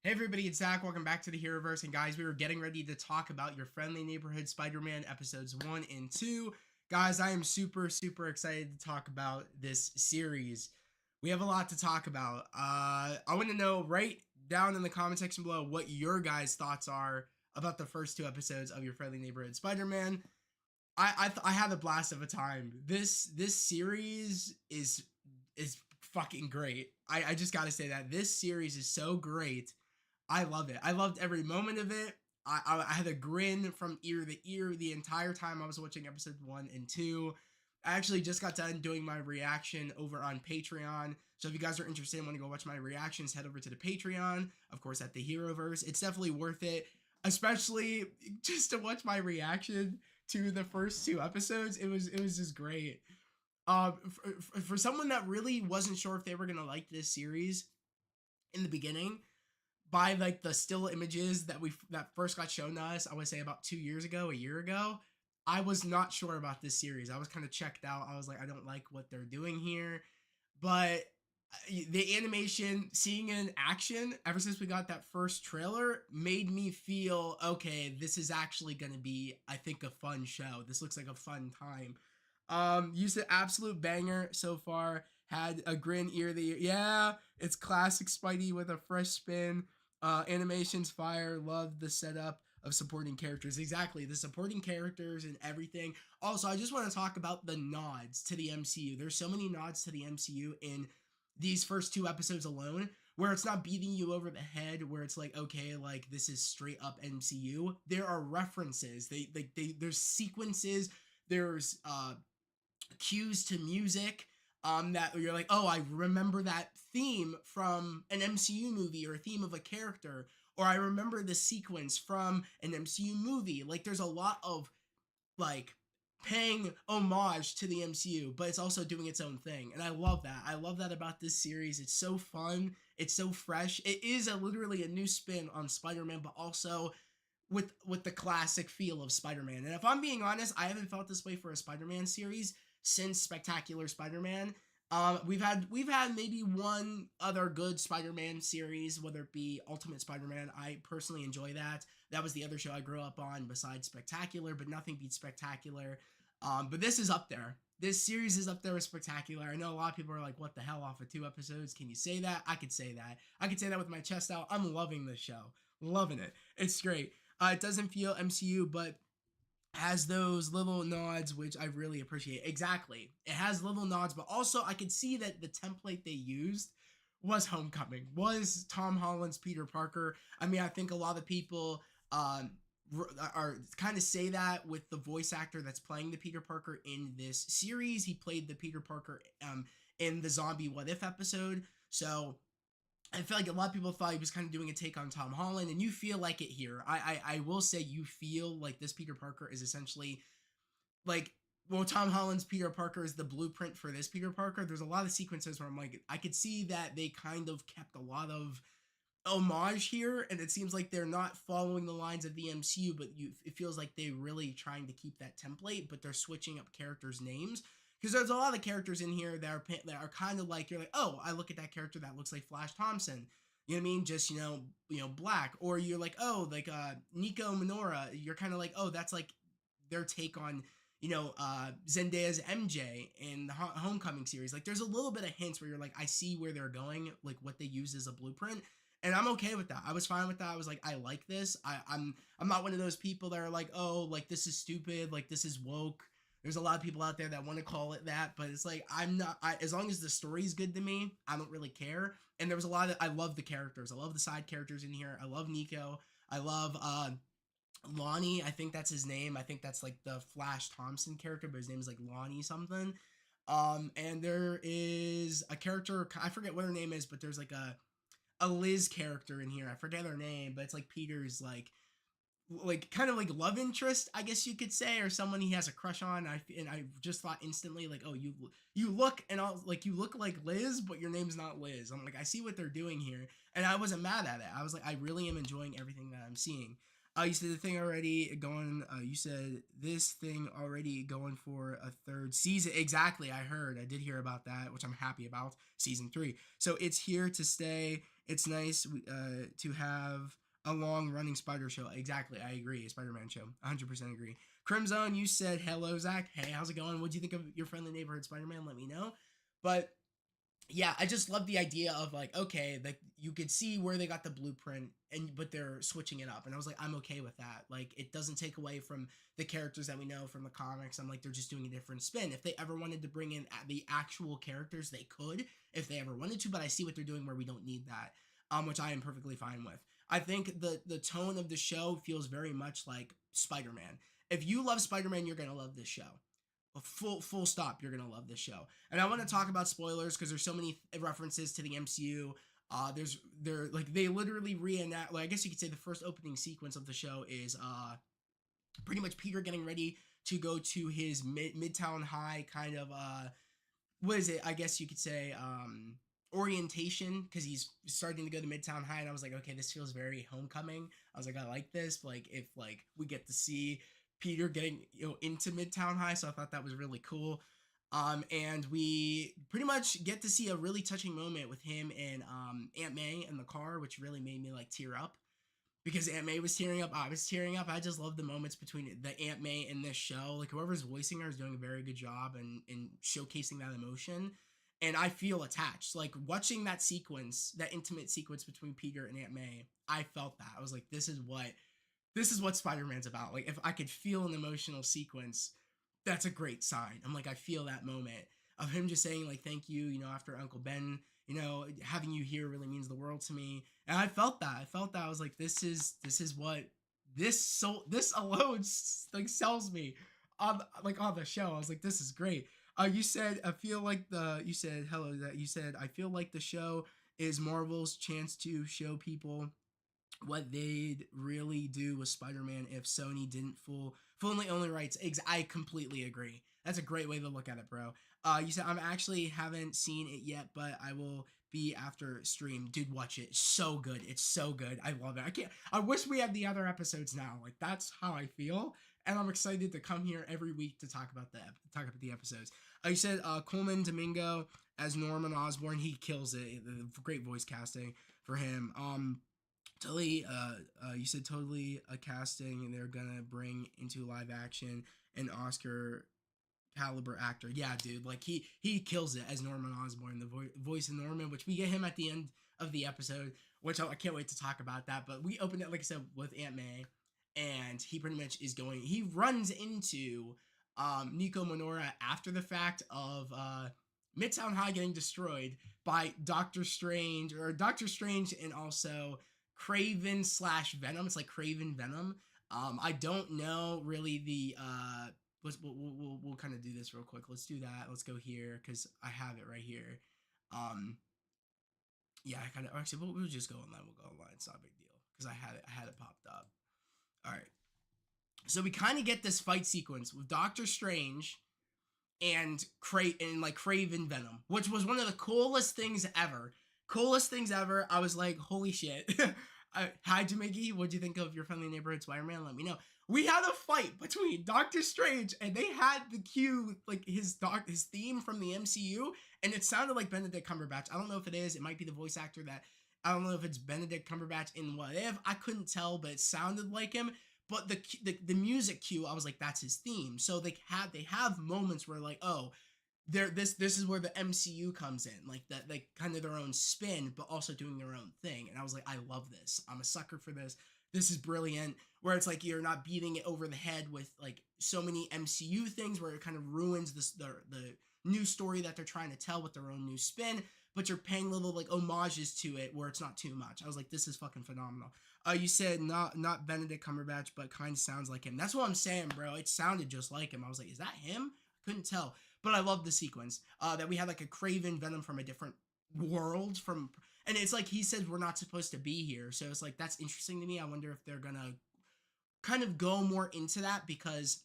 Hey everybody, it's Zach. Welcome back to the Heroverse. And guys, we were getting ready to talk about your friendly neighborhood Spider-Man episodes 1 and 2. Guys, I am super excited to talk about this series. We have a lot to talk about. I want to know right down in the comment section below what your guys' thoughts are about the first two episodes of your friendly neighborhood Spider-Man. I had a blast of a time. This series is fucking great. I just gotta say that this series is so great. I love it. I loved every moment of it. I had a grin from ear to ear the entire time I was watching episode 1 and 2. I actually just got done doing my reaction over on Patreon. So if you guys are interested and want to go watch my reactions, head over to the Patreon, of course, at the Heroverse. It's definitely worth it, especially just to watch my reaction to the first two episodes. It was just great. For someone that really wasn't sure if they were gonna like this series in the beginning, by like the still images that first got shown to us, I would say about 2 years ago, a year ago, I was not sure about this series. I was kind of checked out. I was like, I don't like what they're doing here. But the animation, seeing it in action, ever since we got that first trailer, made me feel okay. This is actually going to be, I think, a fun show. This looks like a fun time. Used an absolute banger so far. Had a grin ear to ear. Yeah, it's classic Spidey with a fresh spin. Animations fire. Love the setup of supporting characters. Exactly, the supporting characters and everything. Also, I just want to talk about the nods to the MCU. There's so many nods to the MCU in these first two episodes alone, where it's not beating you over the head, where it's like, okay, like this is straight up MCU. There are references. There's sequences. There's cues to music, that you're like, oh, I remember that theme from an MCU movie or a theme of a character, or I remember the sequence from an MCU movie. Like there's a lot of like paying homage to the MCU, but it's also doing its own thing. And I love that. I love that about this series. It's so fun. It's so fresh. It is literally a new spin on Spider-Man, but also with the classic feel of Spider-Man. And if I'm being honest, I haven't felt this way for a Spider-Man series since Spectacular Spider-Man. We've had maybe one other good Spider-Man series, whether it be Ultimate Spider-Man. I personally enjoy that. That was the other show I grew up on besides Spectacular, but nothing beats Spectacular. But this is up there. This series is up there with Spectacular. I know a lot of people are like, what the hell, off of 2 episodes? Can you say that? I could say that. I could say that with my chest out. I'm loving this show. Loving it. It's great. It doesn't feel MCU, but has those little nods, which I really appreciate. Exactly. It has little nods, but also I could see that the template they used was Homecoming, was Tom Holland's Peter Parker. I mean, I think a lot of people are kind of say that with the voice actor that's playing the Peter Parker in this series. He played the Peter Parker in the Zombie What If episode. So I feel like a lot of people thought he was kind of doing a take on Tom Holland, and you feel like it here. I will say you feel like this Peter Parker is essentially like, well, Tom Holland's Peter Parker is the blueprint for this Peter Parker. There's a lot of sequences where I'm like, I could see that they kind of kept a lot of homage here, and it seems like they're not following the lines of the MCU, but it feels like they're really trying to keep that template, but they're switching up characters' names. Because there's a lot of characters in here that are kind of like, you're like, oh, I look at that character that looks like Flash Thompson. You know what I mean? Just black. Or you're like, oh, like Nico Minora. You're kind of like, oh, that's like their take on Zendaya's MJ in the Homecoming series. Like there's a little bit of hints where you're like, I see where they're going, like what they use as a blueprint, and I'm okay with that. I was fine with that. I was like, I like this. I'm not one of those people that are like, oh, like this is stupid, like this is woke. There's a lot of people out there that want to call it that, but it's like I'm not. As long as the story's good to me, I don't really care. And there was a lot of, I love the characters. I love the side characters in here. I love Nico. I love Lonnie. I think that's his name. I think that's like the Flash Thompson character, but his name is like Lonnie something. And there is a character, I forget what her name is, but there's like a Liz character in here. I forget her name, but it's like Peter's like kind of like love interest, I guess you could say, or someone he has a crush on. I just thought instantly like, oh, you look, and I'll like, you look like Liz, but your name's not Liz. I'm like, I see what they're doing here, and I wasn't mad at it. I was like, I really am enjoying everything that I'm seeing. You said the thing already going. You said this thing already going for a third season. Exactly, I did hear about that, which I'm happy about. Season 3, so it's here to stay. It's nice to have a long running spider show. Exactly, I agree. A Spider-Man show. 100% agree. Crimson, you said hello, Zach. Hey, how's it going? What do you think of your friendly neighborhood Spider-Man? Let me know. But yeah, I just love the idea of like, okay, like you could see where they got the blueprint and but they're switching it up. And I was like, I'm okay with that. Like it doesn't take away from the characters that we know from the comics. I'm like, they're just doing a different spin. If they ever wanted to bring in the actual characters, they could, if they ever wanted to, but I see what they're doing where we don't need that. Which I am perfectly fine with. I think the tone of the show feels very much like Spider-Man. If you love Spider-Man, you're gonna love this show. Full stop. You're gonna love this show, and I want to talk about spoilers because there's so many references to the MCU. They're like they literally reenact. Like I guess you could say the first opening sequence of the show is pretty much Peter getting ready to go to his Midtown High kind of what is it? I guess you could say orientation because he's starting to go to Midtown High, and I was like, okay, this feels very Homecoming. I was like, I like this. Like if like we get to see Peter getting into Midtown High, so I thought that was really cool. And we pretty much get to see a really touching moment with him and Aunt May in the car, which really made me like tear up because Aunt May was tearing up. I was tearing up. I just love the moments between the Aunt May in this show. Like whoever's voicing her is doing a very good job and showcasing that emotion. And I feel attached. Like watching that sequence, that intimate sequence between Peter and Aunt May, I felt that. I was like, this is what Spider-Man's about. Like if I could feel an emotional sequence, that's a great sign. I'm like, I feel that moment of him just saying like thank you, after Uncle Ben, having you here really means the world to me. And I felt that. I was like, this is what this alone like sells me on the show. I was like, this is great. You said you said hello that you said I feel like the show is Marvel's chance to show people what they'd really do with Spider-Man if Sony didn't fully own the rights. I completely agree. That's a great way to look at it, bro. You said I'm actually haven't seen it yet, but I will be after stream. Dude, watch it. It's so good. It's so good. I love it. I wish we had the other episodes now. Like that's how I feel. And I'm excited to come here every week to talk about the episodes. You said Coleman Domingo as Norman Osborn. He kills it. Great voice casting for him. Totally, you said totally a casting and they're gonna bring into live action an Oscar caliber actor. Yeah, dude, like he kills it as Norman Osborn, the voice of Norman, which we get him at the end of the episode, which I can't wait to talk about that. But we opened it, like I said, with Aunt May, and he pretty much is going. He runs into Nico Monora after the fact of Midtown High getting destroyed by Doctor Strange, and also Craven slash Venom. It's like Craven Venom. I don't know really the we'll kind of do this real quick. Let's do that. Let's go here because I have it right here. Yeah, I kind of actually we'll just go online. We'll go online. It's not a big deal because I had it popped up. All right. So we kind of get this fight sequence with Doctor Strange and Craven Venom, which was one of the coolest things ever. I was like, holy shit. Hi, Jamigi. What'd you think of your friendly neighborhood Spider-Man? Let me know. We had a fight between Doctor Strange and they had the cue, like his theme from the MCU, and it sounded like Benedict Cumberbatch. I don't know if it is. It might be the voice actor that. I don't know if it's Benedict Cumberbatch in What If. I couldn't tell, but it sounded like him. But the music cue, I was like, that's his theme. So they have moments where like, oh, this is where the MCU comes in, like that, like kind of their own spin, but also doing their own thing. And I was like, I love this. I'm a sucker for this. This is brilliant. Where it's like you're not beating it over the head with like so many MCU things, where it kind of ruins the new story that they're trying to tell with their own new spin. But you're paying little like homages to it where it's not too much. I was like, this is fucking phenomenal. You said not Benedict Cumberbatch, but kind of sounds like him. That's what I'm saying, bro. It sounded just like him. I was like, is that him? I couldn't tell. But I love the sequence that we had like a Craven Venom from a different world and it's like he says we're not supposed to be here. So it's like that's interesting to me. I wonder if they're gonna kind of go more into that because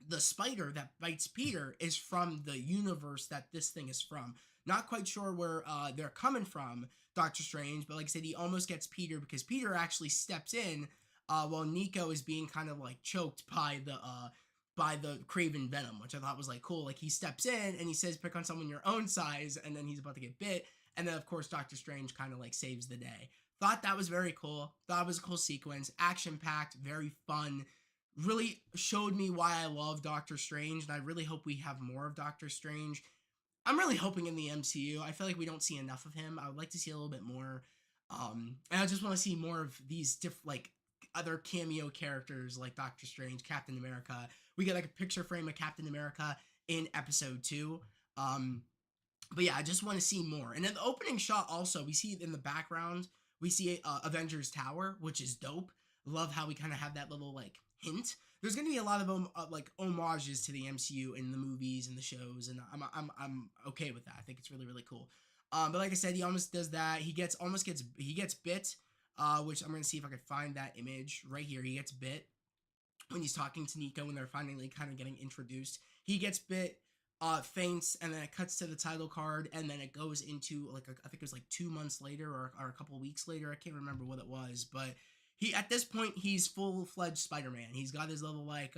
the spider that bites Peter is from the universe that this thing is from. Not quite sure where they're coming from, Doctor Strange, but like I said, he almost gets Peter because Peter actually steps in while Nico is being kind of like choked by the Craven Venom, which I thought was like cool. Like he steps in and he says, "Pick on someone your own size," and then he's about to get bit, And then of course Doctor Strange kind of like saves the day. Thought that was very cool. Thought it was a cool sequence, action packed, very fun. Really showed me why I love Doctor Strange, and I really hope we have more of Doctor Strange. I'm really hoping in the MCU. I feel like we don't see enough of him. I would like to see a little bit more. And I just want to see more of these like other cameo characters like Doctor Strange, Captain America. We get like a picture frame of Captain America in episode 2. But yeah, I just want to see more. And in the opening shot, also we see in the background we see Avengers Tower, which is dope. Love how we kind of have that little like hint. There's gonna be a lot of like homages to the MCU in the movies and the shows, and I'm okay with that. I think it's really really cool. But like I said, he almost does that. He gets bit. Which I'm gonna see if I can find that image right here. He gets bit when he's talking to Nico when they're finally kind of getting introduced. He gets bit, faints, and then it cuts to the title card, and then it goes into like I think it was like 2 months later or a couple weeks later. I can't remember what it was, but he at this point he's full-fledged Spider-Man. He's got his little like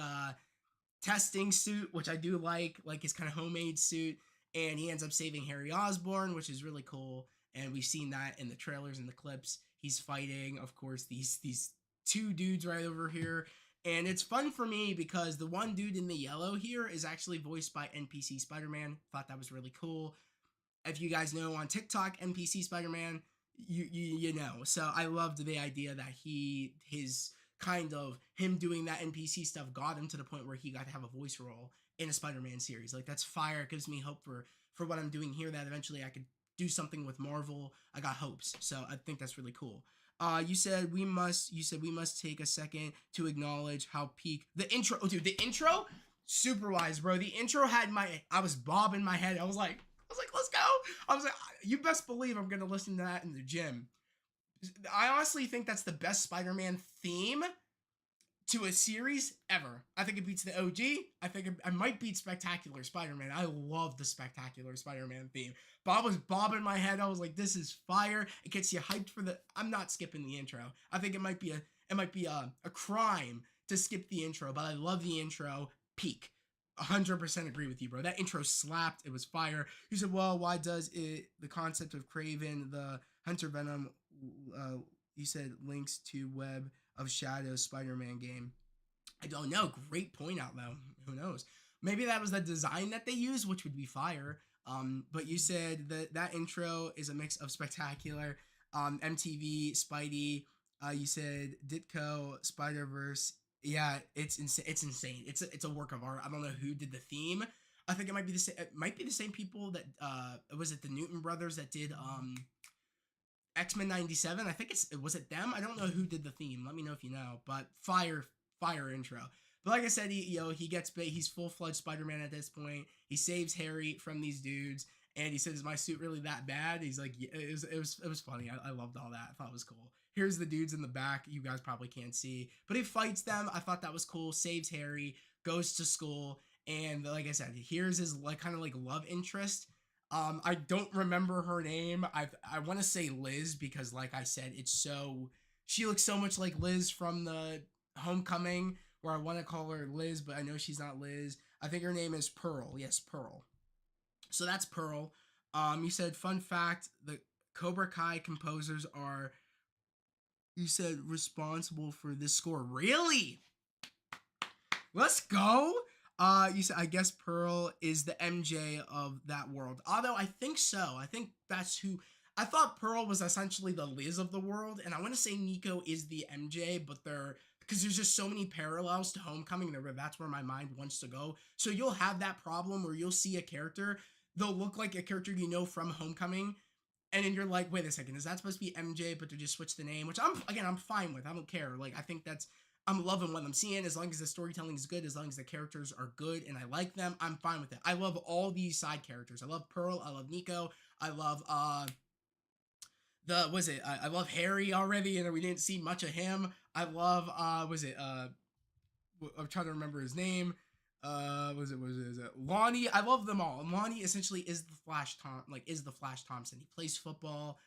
testing suit, which I do like his kind of homemade suit, and he ends up saving Harry Osborn, which is really cool. And we've seen that in the trailers and the clips. He's fighting, of course, these two dudes right over here. And it's fun for me because the one dude in the yellow here is actually voiced by NPC Spider-Man. Thought that was really cool. If you guys know on TikTok, NPC Spider-Man, you know. So I loved the idea that his kind of him doing that NPC stuff got him to the point where he got to have a voice role in a Spider-Man series. Like that's fire. It gives me hope for what I'm doing here, that eventually I could do something with Marvel. I got hopes. So I think that's really cool. You said we must take a second to acknowledge how peak the intro. Oh, dude, the intro, super wise, bro. The intro had I was bobbing my head. I was like, let's go. I was like, you best believe I'm gonna listen to that in the gym. I honestly think that's the best Spider-Man theme to a series ever. I think it beats the OG. I think I might beat Spectacular Spider-Man. I love the Spectacular Spider-Man theme. Bob was bobbing my head. I was like, this is fire. It gets you hyped for the... I'm not skipping the intro. I think it might be a crime to skip the intro, but I love the intro. Peak. 100% agree with you, bro. That intro slapped. It was fire. You said, well, why does it... The concept of Kraven, the Hunter Venom, you said links to Web of Shadows Spider-Man game. I don't know. Great point out though. Who knows? Maybe that was the design that they used, which would be fire. But you said that intro is a mix of Spectacular, MTV, Spidey. You said Ditko, Spider-Verse. Yeah, it's insane. It's insane. It's a work of art. I don't know who did the theme. I think it might be the same. It might be the same people that was it the Newton brothers that did X-Men 97. I think was it them? I don't know who did the theme. Let me know if you know. But fire intro. But like I said, he gets bit. He's full-fledged Spider-Man at this point. He saves Harry from these dudes, and he says, "Is my suit really that bad?" He's like, yeah, it was funny. I loved all that. I thought it was cool. Here's the dudes in the back. You guys probably can't see, but he fights them. I thought that was cool. Saves Harry, goes to school, and like I said, here's his like kind of like love interest. I don't remember her name. I want to say Liz because, like I said, she looks so much like Liz from the Homecoming, where I want to call her Liz, but I know she's not Liz. I think her name is Pearl. Yes, Pearl. So that's Pearl. You said, fun fact, the Cobra Kai composers are, you said, responsible for this score. Really? Let's go. You said, I guess Pearl is the MJ of that world. Although I think so. I think that's who. I thought Pearl was essentially the Liz of the world, and I want to say Nico is the MJ, but because there's just so many parallels to Homecoming, that's where my mind wants to go. So you'll have that problem where you'll see a character, they'll look like a character you know from Homecoming, and then you're like, wait a second, is that supposed to be MJ, but they just switch the name, which I'm fine with. I don't care. Like, I think I'm loving what I'm seeing. As long as the storytelling is good, as long as the characters are good and I like them, I'm fine with it. I love all these side characters. I love Pearl. I love Nico. I love I love Harry already, and we didn't see much of him. I love I'm trying to remember his name. Is it Lonnie? I love them all. Lonnie essentially is the Flash Thompson. He plays football.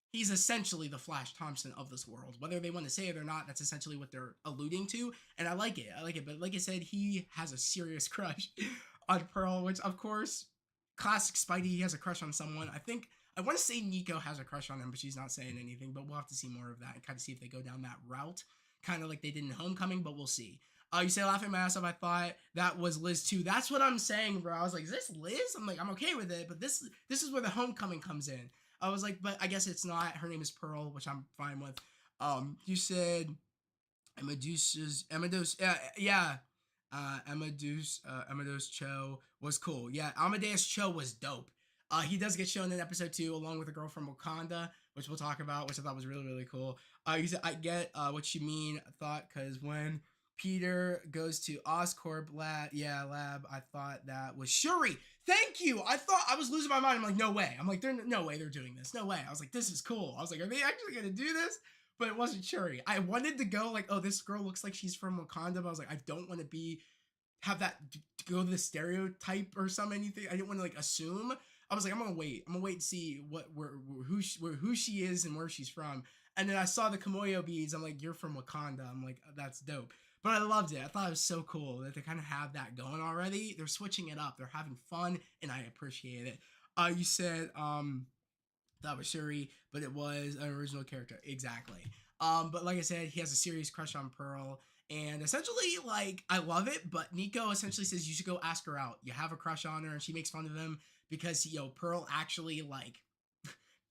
He's essentially the Flash Thompson of this world. Whether they want to say it or not, that's essentially what they're alluding to, and I like it. But like I said, he has a serious crush on Pearl, which of course, classic Spidey. He has a crush on someone. I think I want to say Nico has a crush on him, but she's not saying anything. But we'll have to see more of that and kind of see if they go down that route, kind of like they did in Homecoming. But we'll see. You say laughing my ass off. I thought that was Liz too. That's what I'm saying, bro. I was like, is this Liz? I'm like, I'm okay with it, but this is where the Homecoming comes in. I was like, but I guess it's not. Her name is Pearl, which I'm fine with. You said Amadeus, yeah. Amadeus Cho was cool. Yeah, Amadeus Cho was dope. He does get shown in episode 2 along with a girl from Wakanda, which we'll talk about, which I thought was really, really cool. You said, I get what you mean, I thought, because when Peter goes to Oscorp lab, I thought that was Shuri. Thank you. I thought I was losing my mind. I'm like, no way. I'm like, no way they're doing this. No way. I was like, this is cool. I was like, are they actually gonna do this? But it wasn't Shuri. I wanted to go like, oh, this girl looks like she's from Wakanda, but I was like, I don't want to have that go to the stereotype or anything. I didn't want to like assume. I was like, I'm gonna wait and see who she is and where she's from. And then I saw the Kimoyo beads. I'm like, you're from Wakanda. I'm like, that's dope. But I loved it. I thought it was so cool that they kind of have that going already. They're switching it up. They're having fun, and I appreciate it. You said that was Shuri, but it was an original character. Exactly. But like I said, he has a serious crush on Pearl. And essentially, like, I love it, but Nico essentially says you should go ask her out. You have a crush on her, and she makes fun of him because, Pearl actually, like,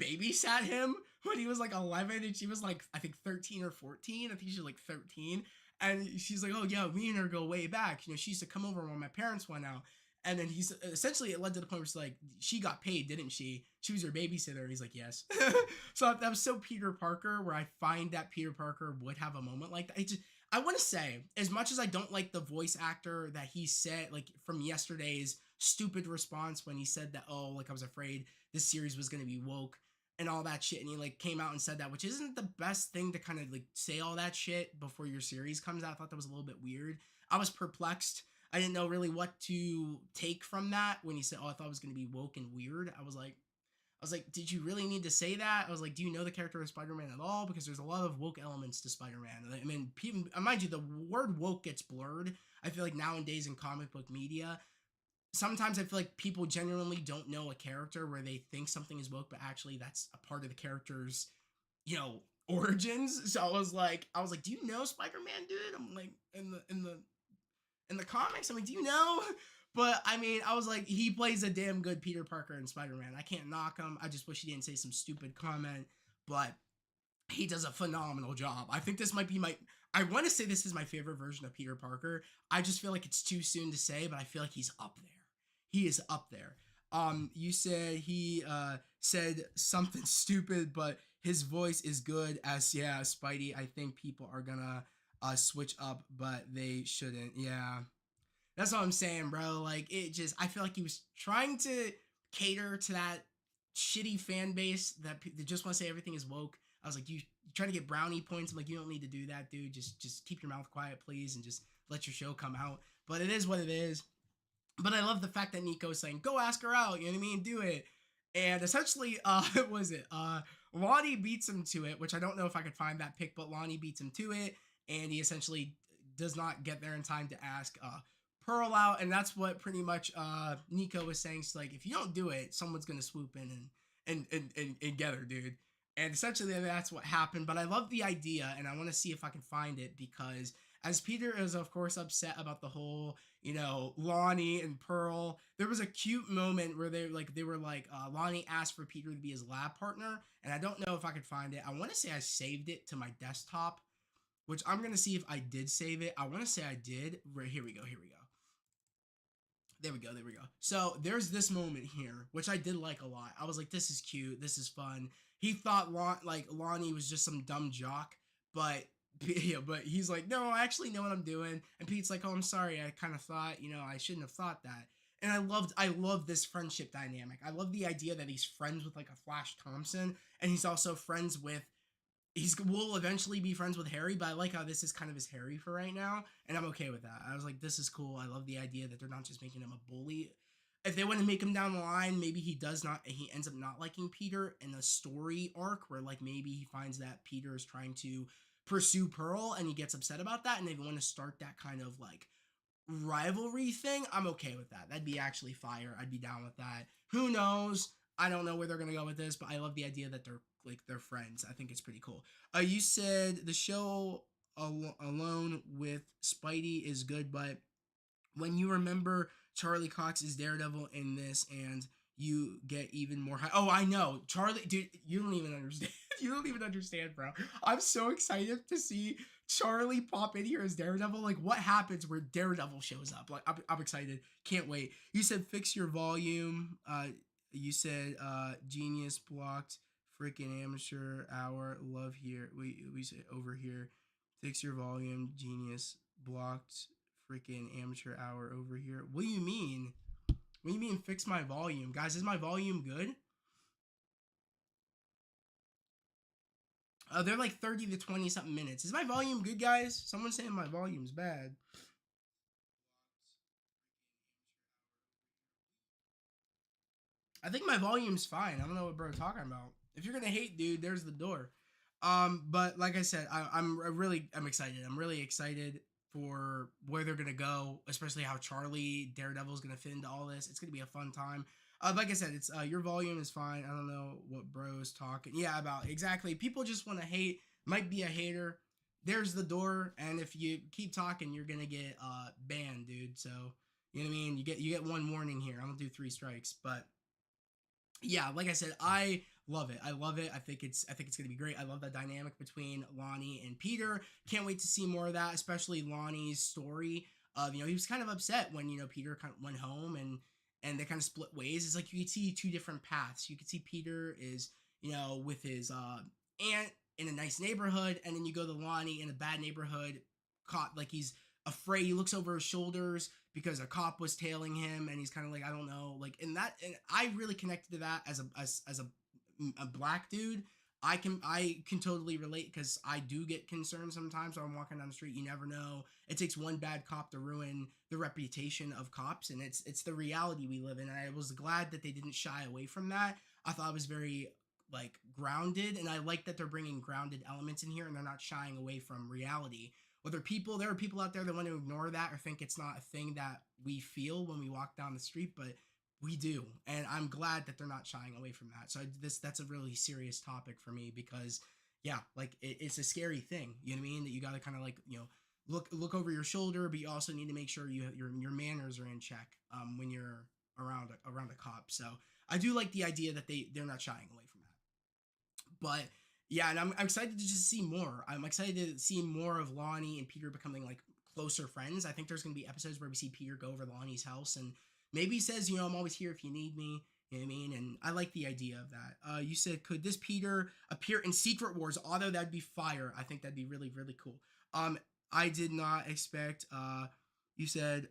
babysat him when he was, like, 11, and she was, like, I think 13 or 14. I think she was, like, 13. And she's like, oh, yeah, me and her go way back. She used to come over when my parents went out. And then he's essentially, it led to the point where she's like, she got paid, didn't she? She was your babysitter. And he's like, yes. So that was so Peter Parker, where I find that Peter Parker would have a moment like that. I want to say, as much as I don't like the voice actor that he said, like from yesterday's stupid response when he said that, oh, like I was afraid this series was going to be woke and all that shit. And he like came out and said that, which isn't the best thing to kind of like say all that shit before your series comes out. I thought that was a little bit weird. I was perplexed. I didn't know really what to take from that when he said, oh, I thought it was going to be woke and weird. I was like, did you really need to say that? I was like, do you know the character of Spider-Man at all? Because there's a lot of woke elements to Spider-Man. I mean, mind you, the word woke gets blurred. I feel like nowadays in comic book media, sometimes I feel like people genuinely don't know a character where they think something is woke, but actually that's a part of the character's, origins. So I was like, do you know Spider-Man, dude? I'm like, in the comics, I'm like, do you know? But I mean, I was like, he plays a damn good Peter Parker in Spider-Man. I can't knock him. I just wish he didn't say some stupid comment, but he does a phenomenal job. I think this might be I want to say this is my favorite version of Peter Parker. I just feel like it's too soon to say, but I feel like he's up there. He is up there. You said he said something stupid, but his voice is good as, yeah, Spidey. I think people are gonna switch up, but they shouldn't. Yeah. That's what I'm saying, bro. Like, I feel like he was trying to cater to that shitty fan base that just want to say everything is woke. I was like, you trying to get brownie points. I'm like, you don't need to do that, dude. Just keep your mouth quiet, please, and just let your show come out. But it is what it is. But I love the fact that Nico's saying, go ask her out. You know what I mean? Do it. And essentially, what was it? Lonnie beats him to it, which I don't know if I could find that pic, but Lonnie beats him to it. And he essentially does not get there in time to ask Pearl out, and that's what pretty much Nico was saying. So like, if you don't do it, someone's gonna swoop in and get her, dude. And essentially that's what happened. But I love the idea, and I want to see if I can find it, because as Peter is of course upset about the whole, Lonnie and Pearl, there was a cute moment where they were like Lonnie asked for Peter to be his lab partner, and I don't know if I could find it. I want to say I saved it to my desktop, which I'm gonna see if I did save it. I want to say I did. Right, here we go. There we go. So there's this moment here, which I did like a lot. I was like, this is cute. This is fun. He thought Lonnie was just some dumb jock, but he's like, no, I actually know what I'm doing. And Pete's like, oh, I'm sorry. I kind of thought, I shouldn't have thought that. And I love this friendship dynamic. I love the idea that he's friends with like a Flash Thompson, and he's also friends with will eventually be friends with Harry, but I like how this is kind of his Harry for right now, and I'm okay with that. I was like, this is cool. I love the idea that they're not just making him a bully. If they want to make him down the line, maybe he ends up not liking Peter in a story arc where like maybe he finds that Peter is trying to pursue Pearl and he gets upset about that, and they want to start that kind of like rivalry thing. I'm okay with that. That'd be actually fire. I'd be down with that. Who knows? I don't know where they're gonna go with this, but I love the idea that they're friends. I think it's pretty cool. You said the show alone with Spidey is good, but when you remember Charlie Cox is Daredevil in this, and you get even more high. Oh, I know, Charlie, dude. You don't even understand. You don't even understand, bro. I'm so excited to see Charlie pop in here as Daredevil. Like, what happens where Daredevil shows up? Like, I'm excited. Can't wait. You said fix your volume. You said genius blocked. Freaking amateur hour. Love here. We say over here. Fix your volume. Genius blocked. Freaking amateur hour over here. What do you mean? What do you mean fix my volume? Guys, is my volume good? They're like 30 to 20 something minutes. Is my volume good, guys? Someone's saying my volume's bad. I think my volume's fine. I don't know what bro talking about. If you're gonna hate, dude, there's the door. But like I said, I'm excited. I'm really excited for where they're gonna go, especially how Charlie Daredevil's gonna fit into all this. It's gonna be a fun time. Like I said, it's your volume is fine. I don't know what bro's talking. Yeah, about exactly. People just want to hate. Might be a hater. There's the door, and if you keep talking, you're gonna get banned, dude. So you know what I mean. You get one warning here. I'm gonna do 3 strikes, but yeah, like I said, I love it. I love it. I think it's gonna be great. I love the dynamic between Lonnie and Peter. Can't wait to see more of that, especially Lonnie's story of he was kind of upset when Peter kind of went home and they kind of split ways. It's like you could see 2 different paths. You could see Peter is with his aunt in a nice neighborhood, and then you go to Lonnie in a bad neighborhood, caught like he's afraid. He looks over his shoulders because a cop was tailing him, and he's kind of like, I don't know, like and I really connected to that as a black dude. I can totally relate because I do get concerned sometimes when I'm walking down the street. You never know. It takes one bad cop to ruin the reputation of cops, and it's the reality we live in. And I was glad that they didn't shy away from that. I thought it was very like grounded, and I like that they're bringing grounded elements in here, and they're not shying away from reality. There are people out there that want to ignore that or think it's not a thing that we feel when we walk down the street, but we do, and I'm glad that they're not shying away from that. So that's a really serious topic for me because yeah, like it's a scary thing. You know what I mean? That you got to kind of like look over your shoulder, but you also need to make sure your manners are in check when you're around a cop. So I do like the idea that they're not shying away from that. But yeah, and I'm excited to just see more. I'm excited to see more of Lonnie and Peter becoming like closer friends. I think there's gonna be episodes where we see Peter go over to Lonnie's house and maybe he says, I'm always here if you need me. You know what I mean? And I like the idea of that. You said, could this Peter appear in Secret Wars? Although that'd be fire. I think that'd be really, really cool. I did not expect. You said,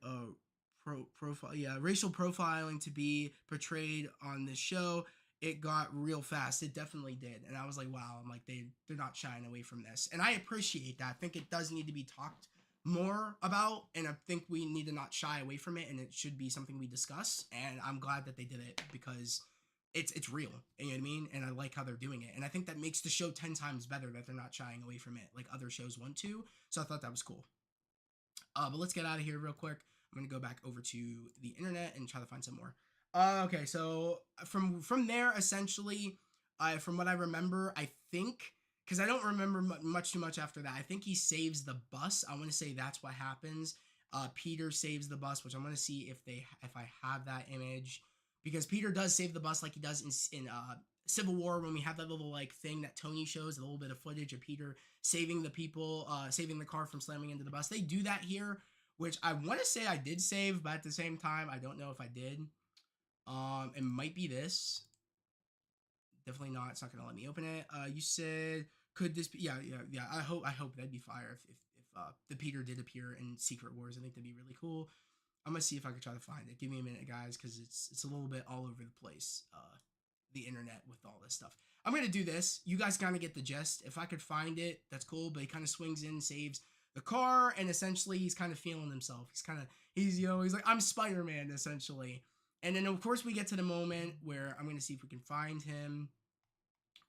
profile, yeah, racial profiling to be portrayed on this show. It got real fast. It definitely did, and I was like, wow. I'm like, they're not shying away from this, and I appreciate that. I think it does need to be talked more about, and I think we need to not shy away from it, and it should be something we discuss. And I'm glad that they did it because it's real. You know what I mean? And I like how they're doing it, and I think that makes the show 10 times better that they're not shying away from it like other shows want to. So I thought that was cool. But let's get out of here real quick. I'm gonna go back over to the internet and try to find some more. Okay, so from there, essentially, from what I remember, I think because I don't remember much too much after that. I think he saves the bus. I want to say that's what happens. Peter saves the bus, which I'm gonna see if I have that image because Peter does save the bus like he does in Civil War when we have that little like thing that Tony shows, a little bit of footage of Peter saving the people, saving the car from slamming into the bus. They do that here, which I want to say I did save, but at the same time, I don't know if I did. It might be this. Definitely not. It's not gonna let me open it. You said could this be? Yeah. I hope that'd be fire if the Peter did appear in Secret Wars. I think that'd be really cool. I'm gonna see if I can try to find it. Give me a minute, guys, because it's a little bit all over the place. The internet with all this stuff. I'm gonna do this. You guys kind of get the gist. If I could find it, that's cool. But he kind of swings in, saves the car, and essentially he's kind of feeling himself. He's like I'm Spider-Man essentially. And then of course we get to the moment where I'm gonna see if we can find him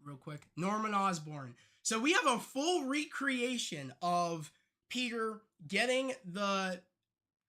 real quick. Norman Osborn. So we have a full recreation of Peter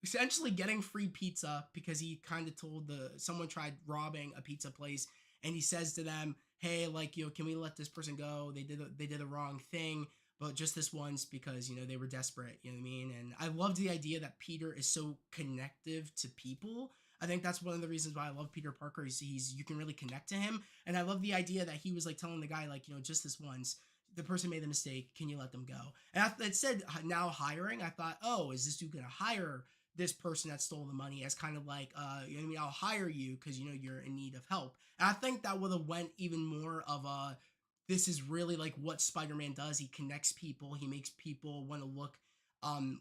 essentially getting free pizza because he kind of told someone tried robbing a pizza place and he says to them, hey, like, can we let this person go? They did the wrong thing, but just this once, because they were desperate. You know what I mean? And I loved the idea that Peter is so connective to people. I think that's one of the reasons why I love Peter Parker. He's you can really connect to him, and I love the idea that he was like telling the guy, like, just this once, the person made the mistake. Can you let them go? And it said now hiring. I thought, oh, is this dude gonna hire this person that stole the money as kind of like, you know what I mean? I'll hire you because you're in need of help. And I think that would have went even more of a, this is really like what Spider-Man does. He connects people. He makes people want to look,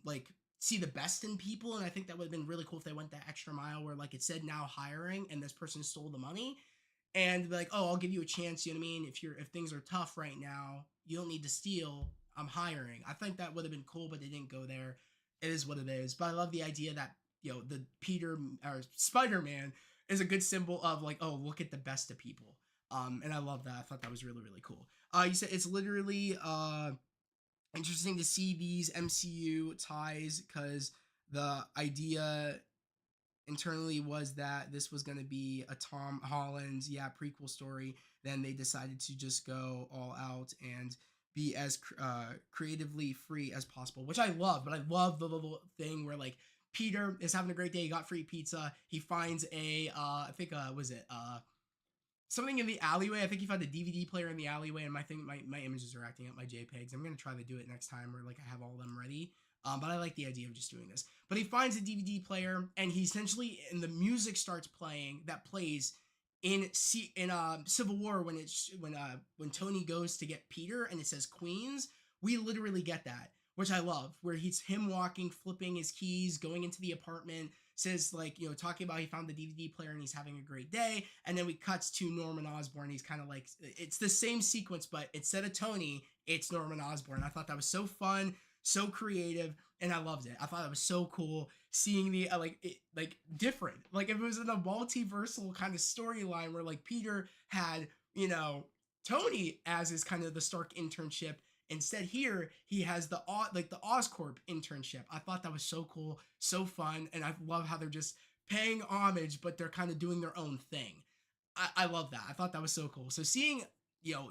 like, see the best in people. And I think that would have been really cool if they went that extra mile where, like, it said now hiring and this person stole the money, and be like, oh, I'll give you a chance. You know what I mean? If things are tough right now, you don't need to steal. I'm hiring. I think that would have been cool, but they didn't go there. It is what it is. But I love the idea that the Peter or Spider-Man is a good symbol of, like, oh, look at the best of people. And I love that. I thought that was really, really cool. You said it's literally interesting to see these MCU ties, because the idea internally was that this was going to be a Tom Holland, prequel story. Then they decided to just go all out and be as creatively free as possible, which I love. But I love the little thing where, like, Peter is having a great day. He got free pizza. He finds a I think was it something in the alleyway. I think he found a DVD player in the alleyway, and my images are acting up, my JPEGs. I'm gonna try to do it next time where, like, I have all of them ready. But I like the idea of just doing this. But he finds a DVD player, and and the music starts playing that plays in Civil War when Tony goes to get Peter, and it says Queens. We literally get that, which I love, where he's him walking, flipping his keys, going into the apartment, says, like, talking about he found the DVD player and he's having a great day. And then we cuts to Norman Osborn. He's kind of like, it's the same sequence, but instead of Tony, it's Norman Osborn. I thought that was so fun, so creative, and I loved it. I thought it was so cool seeing the different, like, if it was in a multiversal kind of storyline where, like, Peter had Tony as his kind of the Stark internship. Instead, here he has the Oscorp internship. I thought that was so cool, so fun, and I love how they're just paying homage, but they're kind of doing their own thing. I love that. I thought that was so cool. So seeing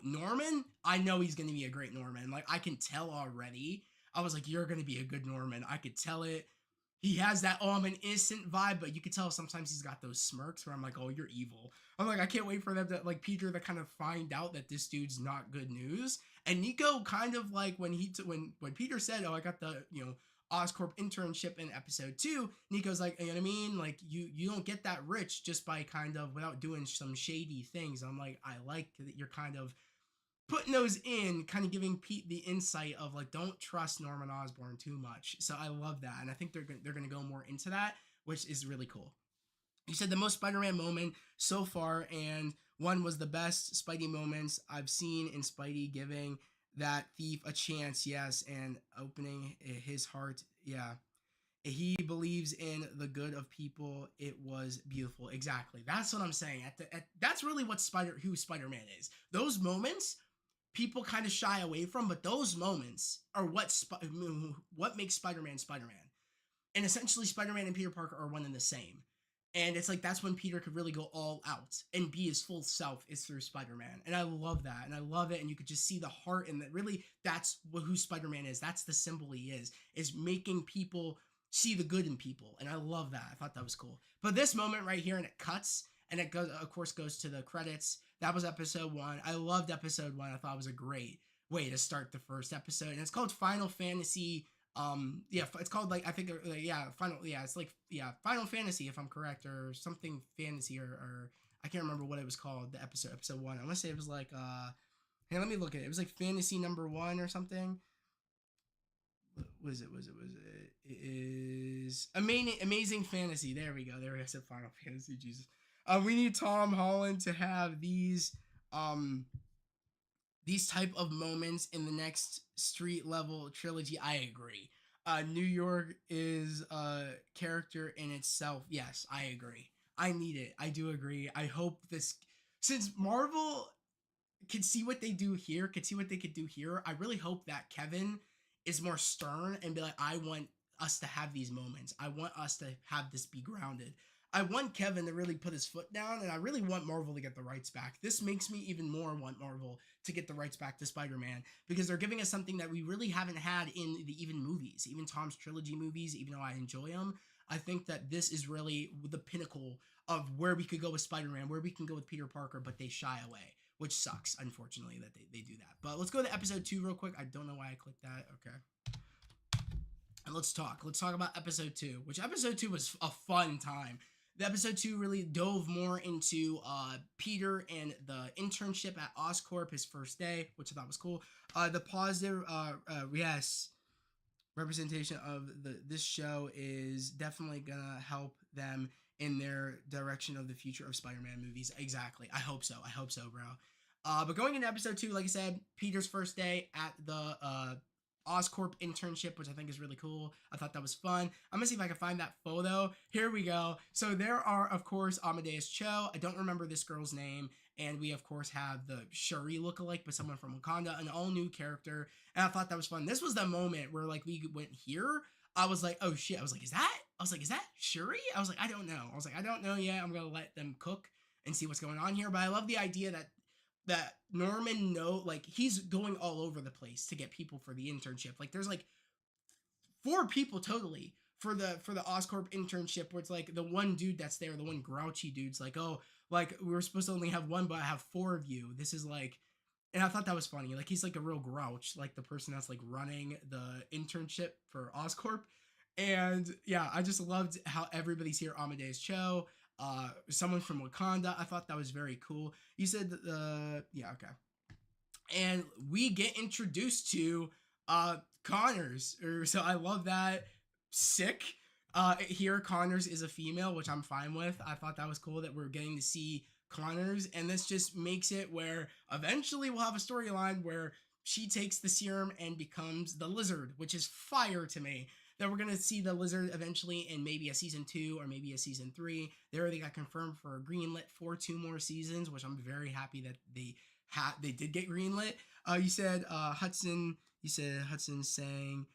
Norman, I know he's going to be a great Norman. Like, I can tell already. I was like, you're going to be a good Norman. I could tell it. He has that, oh, I'm an innocent vibe, but you could tell sometimes he's got those smirks where I'm like, oh, you're evil. I'm like, I can't wait for them to, like, Peter to kind of find out that this dude's not good news. And Nico kind of, like, when Peter said, oh, I got the, Oscorp internship in episode 2, Nico's like, you know what I mean? Like, you don't get that rich just by kind of without doing some shady things. I'm like, I like that you're kind of putting those in, kind of giving Pete the insight of, like, don't trust Norman Osborn too much. So I love that, and I think they're going to go more into that, which is really cool. You said the most Spider-Man moment so far, and one was the best Spidey moments I've seen in Spidey giving that thief a chance, yes, and opening his heart, yeah. He believes in the good of people. It was beautiful. Exactly. That's what I'm saying. That's really what who Spider-Man is. Those moments people kind of shy away from, but those moments are what makes Spider-Man Spider-Man. And essentially, Spider-Man and Peter Parker are one and the same. And it's like, that's when Peter could really go all out and be his full self, is through Spider-Man. And I love that. And I love it. And you could just see the heart, and that really, that's who Spider-Man is. That's the symbol he is making people see the good in people. And I love that. I thought that was cool. But this moment right here, and it cuts, and it goes, of course, goes to the credits. That was episode 1. I loved episode 1. I thought it was a great way to start the first episode. And it's called Final Fantasy. It's called, like, I think, Final Fantasy, if I'm correct, or something fantasy, or I can't remember what it was called. The episode 1. I want to say it was like hey, let me look at it. It was like Fantasy number 1 or something. Was it? It is Amazing Fantasy. There we go. I said Final Fantasy. Jesus. We need Tom Holland to have these type of moments in the next street level trilogy. I agree. New York is a character in itself. Yes, I agree. I need it. I do agree. I hope since Marvel can see what they do here, can see what they could do here, I really hope that Kevin is more stern and be like, I want us to have these moments. I want us to have this be grounded. I want Kevin to really put his foot down, and I really want Marvel to get the rights back. This makes me even more want Marvel to get the rights back to Spider-Man, because they're giving us something that we really haven't had in the even movies, even Tom's trilogy movies. Even though I enjoy them, I think that this is really the pinnacle of where we could go with Spider-Man, where we can go with Peter Parker, but they shy away, which sucks, unfortunately, that they do that. But let's go to episode 2 real quick. I don't know why I clicked that. Okay. And let's talk. Let's talk about episode 2, which episode 2 was a fun time. The episode 2 really dove more into Peter and the internship at Oscorp, his first day, which I thought was cool. The positive, yes, representation of this show is definitely gonna help them in their direction of the future of Spider-Man movies. Exactly. I hope so. I hope so, bro. But going into episode 2, like I said, Peter's first day at the Oscorp internship, which I think is really cool. I thought that was fun. I'm gonna see if I can find that photo. Here we go. So there are, of course, Amadeus Cho. I don't remember this girl's name. And we, of course, have the Shuri lookalike, but someone from Wakanda, an all-new character. And I thought that was fun. This was the moment where, like, we went here. I was like, oh, shit. I was like, is that Shuri? I was like, I don't know. I was like, I don't know yet. I'm going to let them cook and see what's going on here. But I love the idea that Norman like, he's going all over the place to get people for the internship. Like, there's, like, 4 people totally for the Oscorp internship, where it's like the one dude that's there, the one grouchy dude's like, oh, like, we were supposed to only have 1, but I have 4 of you. This is like, and I thought that was funny. Like, he's like a real grouch, like the person that's like running the internship for Oscorp. And yeah, I just loved how everybody's here. Amadeus Cho, someone from Wakanda. I thought that was very cool. You said yeah, okay. And we get introduced to Connors. So I love that. Sick. Here Connors is a female, which I'm fine with. I thought that was cool that we're getting to see Connors, and this just makes it where eventually we'll have a storyline where she takes the serum and becomes the Lizard, which is fire to me. That we're gonna see the Lizard eventually in maybe a season 2 or maybe a season 3. They already got confirmed for greenlit for 2 more seasons, which I'm very happy that they did get greenlit. You said Hudson. You said Hudson saying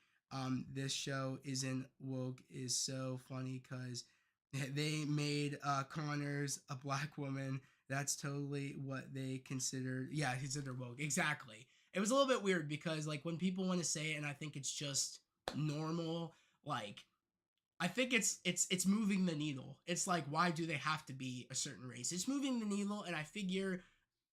this show isn't woke is so funny because they made Connors a black woman. That's totally what they considered. Yeah, he said they're woke. Exactly. It was a little bit weird because, like, when people want to say it, and I think it's just normal, like, I think it's moving the needle. It's like, why do they have to be a certain race? It's moving the needle, and I figure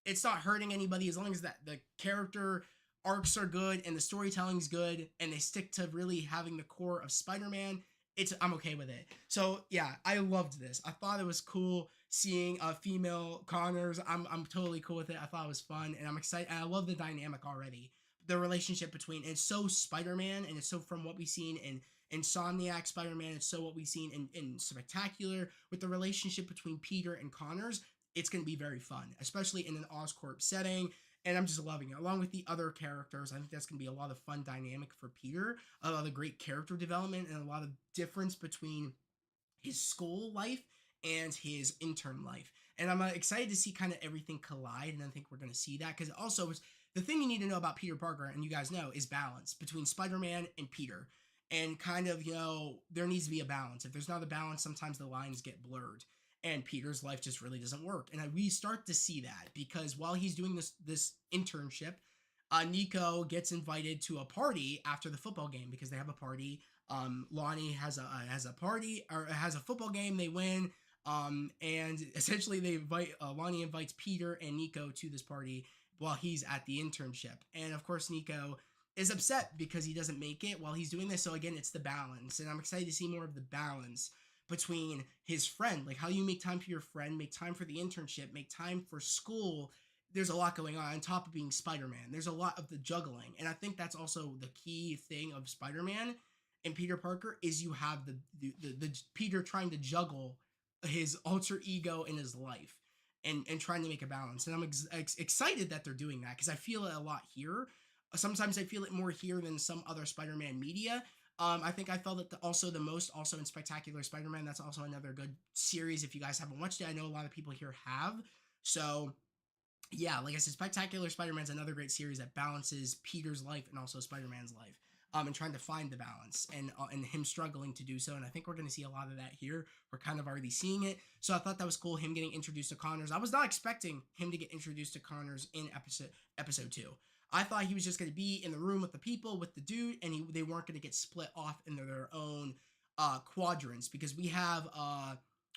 it's not hurting anybody as long as that the character arcs are good and the storytelling's good and they stick to really having the core of Spider-Man. I'm okay with it. So yeah, I loved this. I thought it was cool seeing a female Connors. I'm totally cool with it. I thought it was fun, and I'm excited. And I love the dynamic already. The relationship between, it's so Spider-Man, and it's so from what we've seen in Insomniac Spider-Man. It's so what we've seen in Spectacular, with the relationship between Peter and Connors. It's going to be very fun, especially in an Oscorp setting. And I'm just loving it. Along with the other characters, I think that's going to be a lot of fun dynamic for Peter, a lot of great character development, and a lot of difference between his school life and his intern life. And I'm excited to see kind of everything collide, and I think we're going to see that, because also the thing you need to know about Peter Parker, and you guys know, is balance between Spider-Man and Peter. And kind of, there needs to be a balance. If there's not a balance, sometimes the lines get blurred. And Peter's life just really doesn't work. And we start to see that because while he's doing this internship, Nico gets invited to a party after the football game because they have a party. Lonnie has a party, or has a football game. They win. And essentially Lonnie invites Peter and Nico to this party while he's at the internship. And of course, Nico is upset because he doesn't make it while he's doing this. So again, it's the balance. And I'm excited to see more of the balance between his friend, like how you make time for your friend, make time for the internship, make time for school. There's a lot going on top of being Spider-Man. There's a lot of the juggling. And I think that's also the key thing of Spider-Man and Peter Parker, is you have the Peter trying to juggle his alter ego in his life and trying to make a balance. And I'm excited that they're doing that, because I feel it a lot here. Sometimes I feel it more here than some other Spider-Man media. I think I felt it also the most in Spectacular Spider-Man. That's also another good series. If you guys haven't watched it, I know a lot of people here have. So yeah, like I said, Spectacular Spider-Man's another great series that balances Peter's life and also Spider-Man's life. and trying to find the balance, and him struggling to do so. And I think we're going to see a lot of that here. We're kind of already seeing it. So I thought that was cool, him getting introduced to Connors. I was not expecting him to get introduced to Connors in episode 2. I thought he was just going to be in the room with the people, with the dude, and they weren't going to get split off into their own quadrants, because we have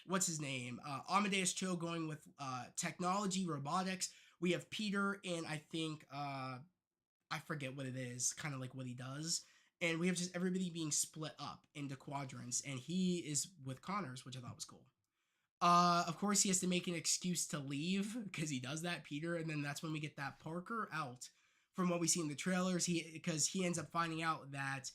what's his name, Amadeus Cho going with technology, robotics. We have Peter, and I think I forget what it is, kind of like what he does. And we have just everybody being split up into quadrants, and he is with Connors, which I thought was cool. Of course, he has to make an excuse to leave because he does that, Peter, and then that's when we get that Parker out. From what we see in the trailers, because he ends up finding out that,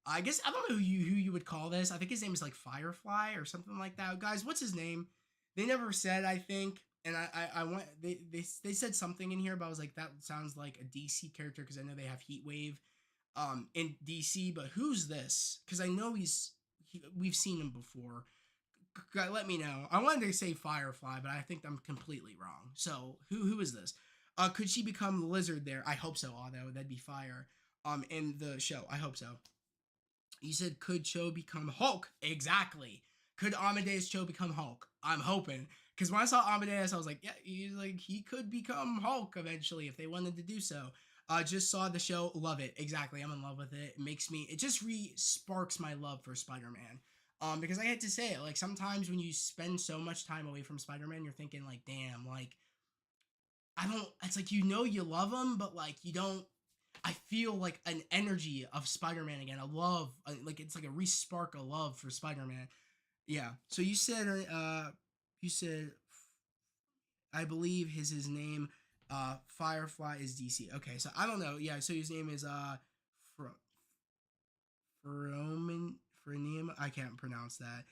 I guess, I don't know who you would call this. I think his name is like Firefly or something like that. Guys, what's his name? They never said, I think. And I went, they said something in here, but I was like, that sounds like a DC character, because I know they have Heatwave in DC, but who's this? Because I know we've seen him before. Let me know. I wanted to say Firefly, but I think I'm completely wrong. So who is this? Could she become the Lizard there? I hope so, Otto. That'd be fire. In the show, I hope so. You said, could Cho become Hulk? Exactly. Could Amadeus Cho become Hulk? I'm hoping. Because when I saw Amadeus, I was like, yeah, he could become Hulk eventually if they wanted to do so. Just saw the show, love it. Exactly, I'm in love with it. It just sparks my love for Spider-Man. Because I had to say it, like, sometimes when you spend so much time away from Spider-Man, you're thinking, like, damn, like, it's like, you love him, but, like, you don't, I feel like an energy of Spider-Man again. A love, like, it's like a re-spark of love for Spider-Man. Yeah. So you said, I believe his name, Firefly is DC. Okay, so I don't know. Yeah, so his name is Phronema. I can't pronounce that.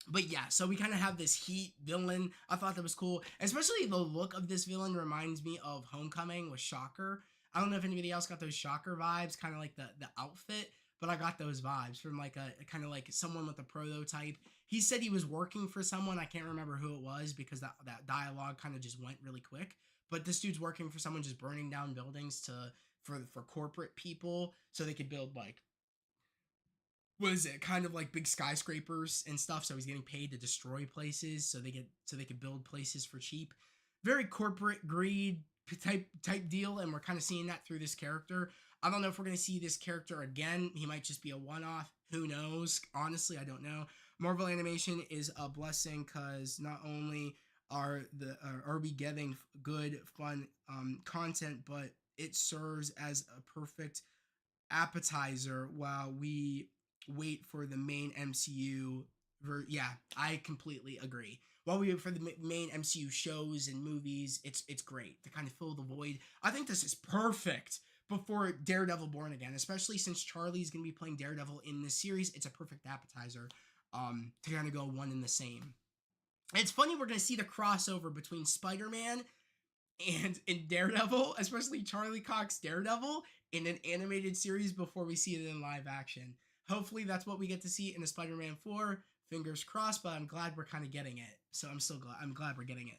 But yeah, so we kind of have this Heat villain. I thought that was cool, especially the look of this villain reminds me of Homecoming with Shocker. I don't know if anybody else got those Shocker vibes, kind of like the outfit, but I got those vibes from like a kind of like someone with a prototype. He said he was working for someone. I can't remember who it was, because that dialogue kind of just went really quick. But this dude's working for someone, just burning down buildings for corporate people so they could build, like, what is it, kind of like big skyscrapers and stuff. So he's getting paid to destroy places so they could build places for cheap. Very corporate greed type deal, and we're kind of seeing that through this character. I don't know if we're going to see this character again. He might just be a one-off. Who knows? Honestly, I don't know. Marvel Animation is a blessing, because not only are we getting good, fun content, but it serves as a perfect appetizer while we wait for the main MCU. Yeah, I completely agree. While we wait for the main MCU shows and movies, it's great to kind of fill the void. I think this is perfect before Daredevil Born Again, especially since Charlie's going to be playing Daredevil in this series. It's a perfect appetizer to kind of go one and the same. And it's funny, we're going to see the crossover between Spider-Man and in Daredevil, especially Charlie Cox Daredevil, in an animated series before we see it in live action. Hopefully that's what we get to see in a Spider-Man 4. Fingers crossed, but I'm glad we're kind of getting it. So I'm glad we're getting it.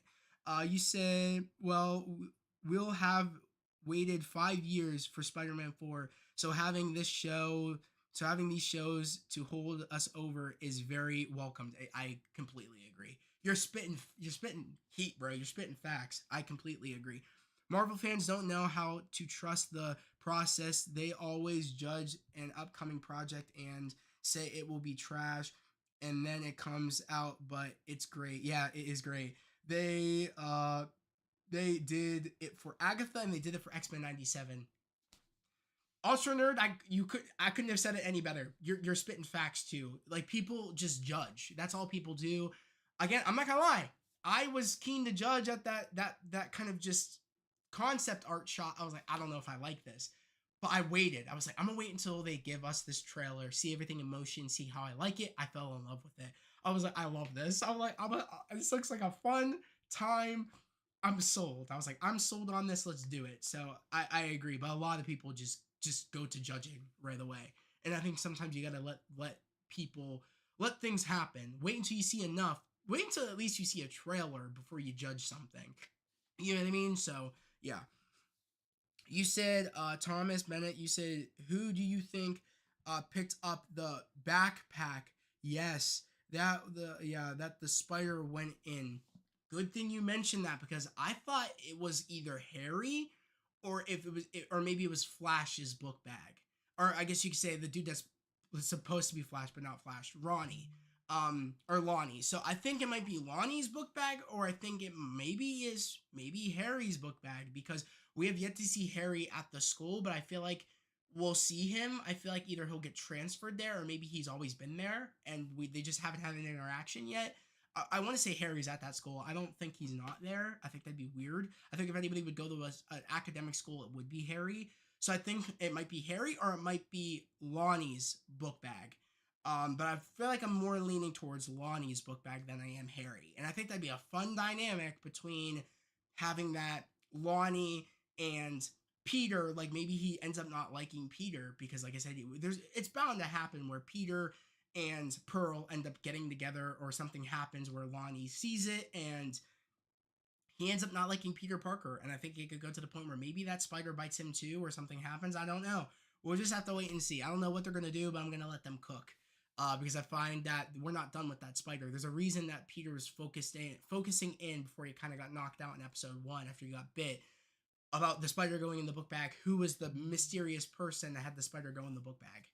You said, well, we'll have waited 5 years for Spider-Man 4, so having these shows to hold us over is very welcomed. I completely agree. You're spitting heat, bro. You're spitting facts. I completely agree. Marvel fans don't know how to trust the process. They always judge an upcoming project and say it will be trash, and then it comes out, but it's great. Yeah, it is great. They did it for Agatha, and they did it for X-Men 97. Ultra Nerd, I couldn't have said it any better. You're spitting facts too. Like, people just judge. That's all people do. Again, I'm not gonna lie. I was keen to judge at that kind of just concept art shot. I was like, I don't know if I like this. But I waited. I was like, I'm gonna wait until they give us this trailer, see everything in motion, see how I like it. I fell in love with it. I was like, I love this. I'm like, this looks like a fun time. I'm sold. I was like, I'm sold on this. Let's do it. So I agree. But a lot of people just go to judging right away. And I think sometimes you gotta let things happen. Wait until you see enough. Wait until at least you see a trailer before you judge something. You know what I mean? So yeah. You said Thomas Bennett. You said, who do you think picked up the backpack? Yes, that the spider went in. Good thing you mentioned that, because I thought it was either Harry, or if it was, or maybe it was Flash's book bag, or I guess you could say the dude that's supposed to be Flash but not Flash, Ronnie, or Lonnie. So I think it might be Lonnie's book bag, or I think it maybe Harry's book bag, because we have yet to see Harry at the school, but I feel like we'll see him. I feel like either he'll get transferred there, or maybe he's always been there and they just haven't had an interaction yet. I want to say Harry's at that school. I don't think he's not there. I think that'd be weird. I think if anybody would go to an academic school, it would be Harry. So I think it might be Harry, or it might be Lonnie's book bag. But I feel like I'm more leaning towards Lonnie's book bag than I am Harry. And I think that'd be a fun dynamic between having that Lonnie and Peter. Like, maybe he ends up not liking Peter because, like I said, it's bound to happen where Peter and Pearl end up getting together, or something happens where Lonnie sees it and he ends up not liking Peter Parker. And I think it could go to the point where maybe that spider bites him too, or something happens. I don't know. We'll just have to wait and see. I don't know what they're going to do, but I'm going to let them cook. Because I find that we're not done with that spider. There's a reason that Peter was focusing in before he kind of got knocked out in episode 1 after he got bit, about the spider going in the book bag. Who was the mysterious person that had the spider go in the book bag?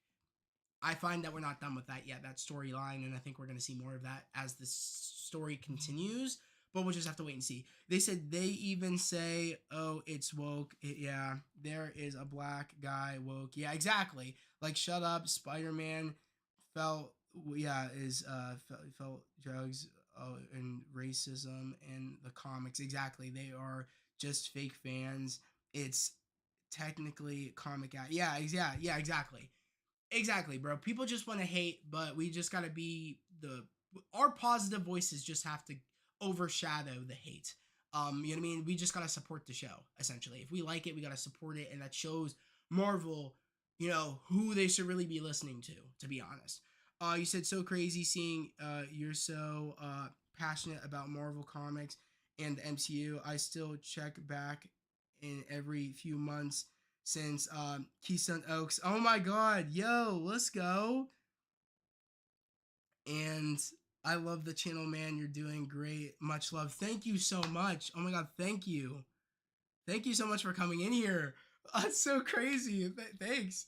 I find that we're not done with that yet, that storyline, and I think we're going to see more of that as the story continues, but we'll just have to wait and see. They said, they even say, oh, it's woke. Yeah, there is a black guy woke. Yeah, exactly. Like, shut up, Spider-Man felt drugs and racism in the comics. Exactly. They are just fake fans. It's technically comic out. Yeah, exactly. Exactly, bro. People just want to hate, but we just gotta be our positive voices just have to overshadow the hate. You know what I mean? We just gotta support the show, essentially. If we like it, we gotta support it, and that shows Marvel, who they should really be listening to be honest. You said, so crazy seeing you're so passionate about Marvel Comics and the MCU. I still check back in every few months since Keystone Oaks. Oh my god, yo, let's go. And I love the channel, man. You're doing great. Much love. Thank you so much. Oh my god, thank you. Thank you so much for coming in here. That's so crazy. Thanks.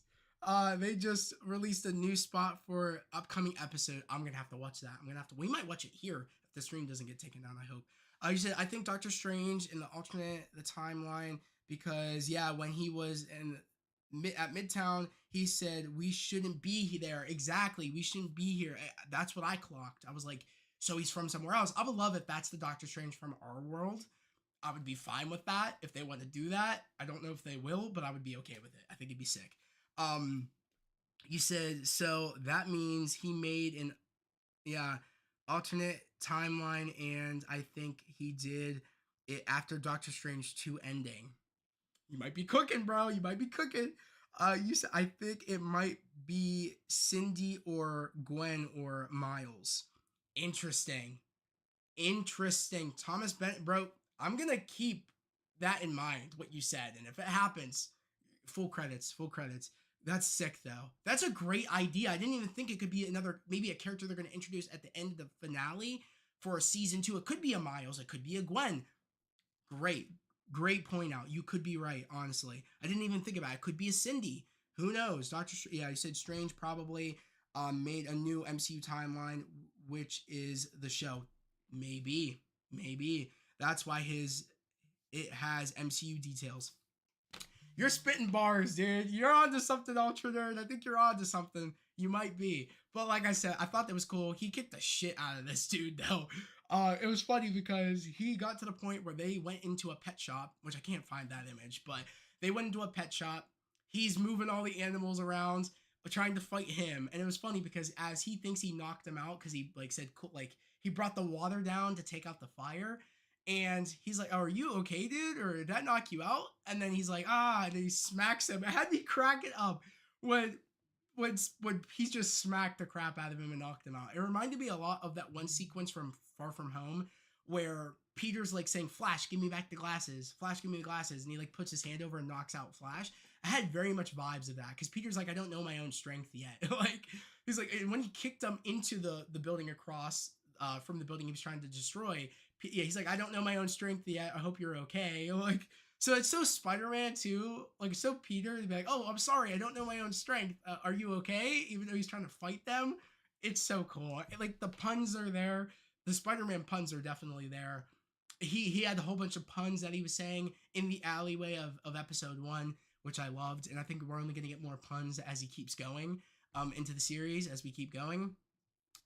They just released a new spot for upcoming episode. I'm gonna have to watch that. We might watch it here if the stream doesn't get taken down, I hope. You said, I think Doctor Strange in the timeline, because yeah, when he was at Midtown, he said we shouldn't be there. Exactly, we shouldn't be here. That's what I clocked. I was like, so he's from somewhere else. I would love if that's the Doctor Strange from our world. I would be fine with that if they want to do that. I don't know if they will, but I would be okay with it. I think it'd be sick. You said, so that means he made an alternate timeline, and I think he did it after Doctor Strange 2 ending. You might be cooking, bro. You might be cooking. You said, I think it might be Cindy or Gwen or Miles. Interesting. Thomas Bennett, bro. I'm gonna keep that in mind, what you said, and if it happens, full credits. That's sick, though. That's a great idea. I didn't even think it could be maybe a character they're going to introduce at the end of the finale for season 2. It could be a Miles. It could be a Gwen. Great point out. You could be right, honestly. I didn't even think about it. It could be a Cindy. Who knows? You said Strange probably made a new MCU timeline, which is the show. Maybe. That's why it has MCU details. You're spitting bars, dude. You're on to something, Ultra Nerd. I think you're on to something. You might be. But like I said, I thought that was cool. He kicked the shit out of this dude, though. It was funny because he got to the point where they went into a pet shop, which I can't find that image, but they went into a pet shop. He's moving all the animals around, trying to fight him. And it was funny because as he thinks he knocked him out, because he said, he brought the water down to take out the fire. And he's like, oh, are you okay, dude? Or did that knock you out? And then he's like, and then he smacks him. It had me crack it up when he just smacked the crap out of him and knocked him out. It reminded me a lot of that one sequence from Far From Home where Peter's like saying, Flash, give me back the glasses. Flash, give me the glasses. And he like puts his hand over and knocks out Flash. I had very much vibes of that because Peter's like, I don't know my own strength yet. Like, he's like, and when he kicked him into the building across from the building he was trying to destroy, yeah, he's like, I don't know my own strength yet. I hope you're okay. Like, so it's so Spider-Man too, like so Peter to be like, oh, I'm sorry, I don't know my own strength. Are you okay? Even though he's trying to fight them, it's so cool. Like the puns are there. The Spider-Man puns are definitely there. He had a whole bunch of puns that he was saying in the alleyway of episode 1, which I loved, and I think we're only gonna get more puns as he keeps going into the series as we keep going.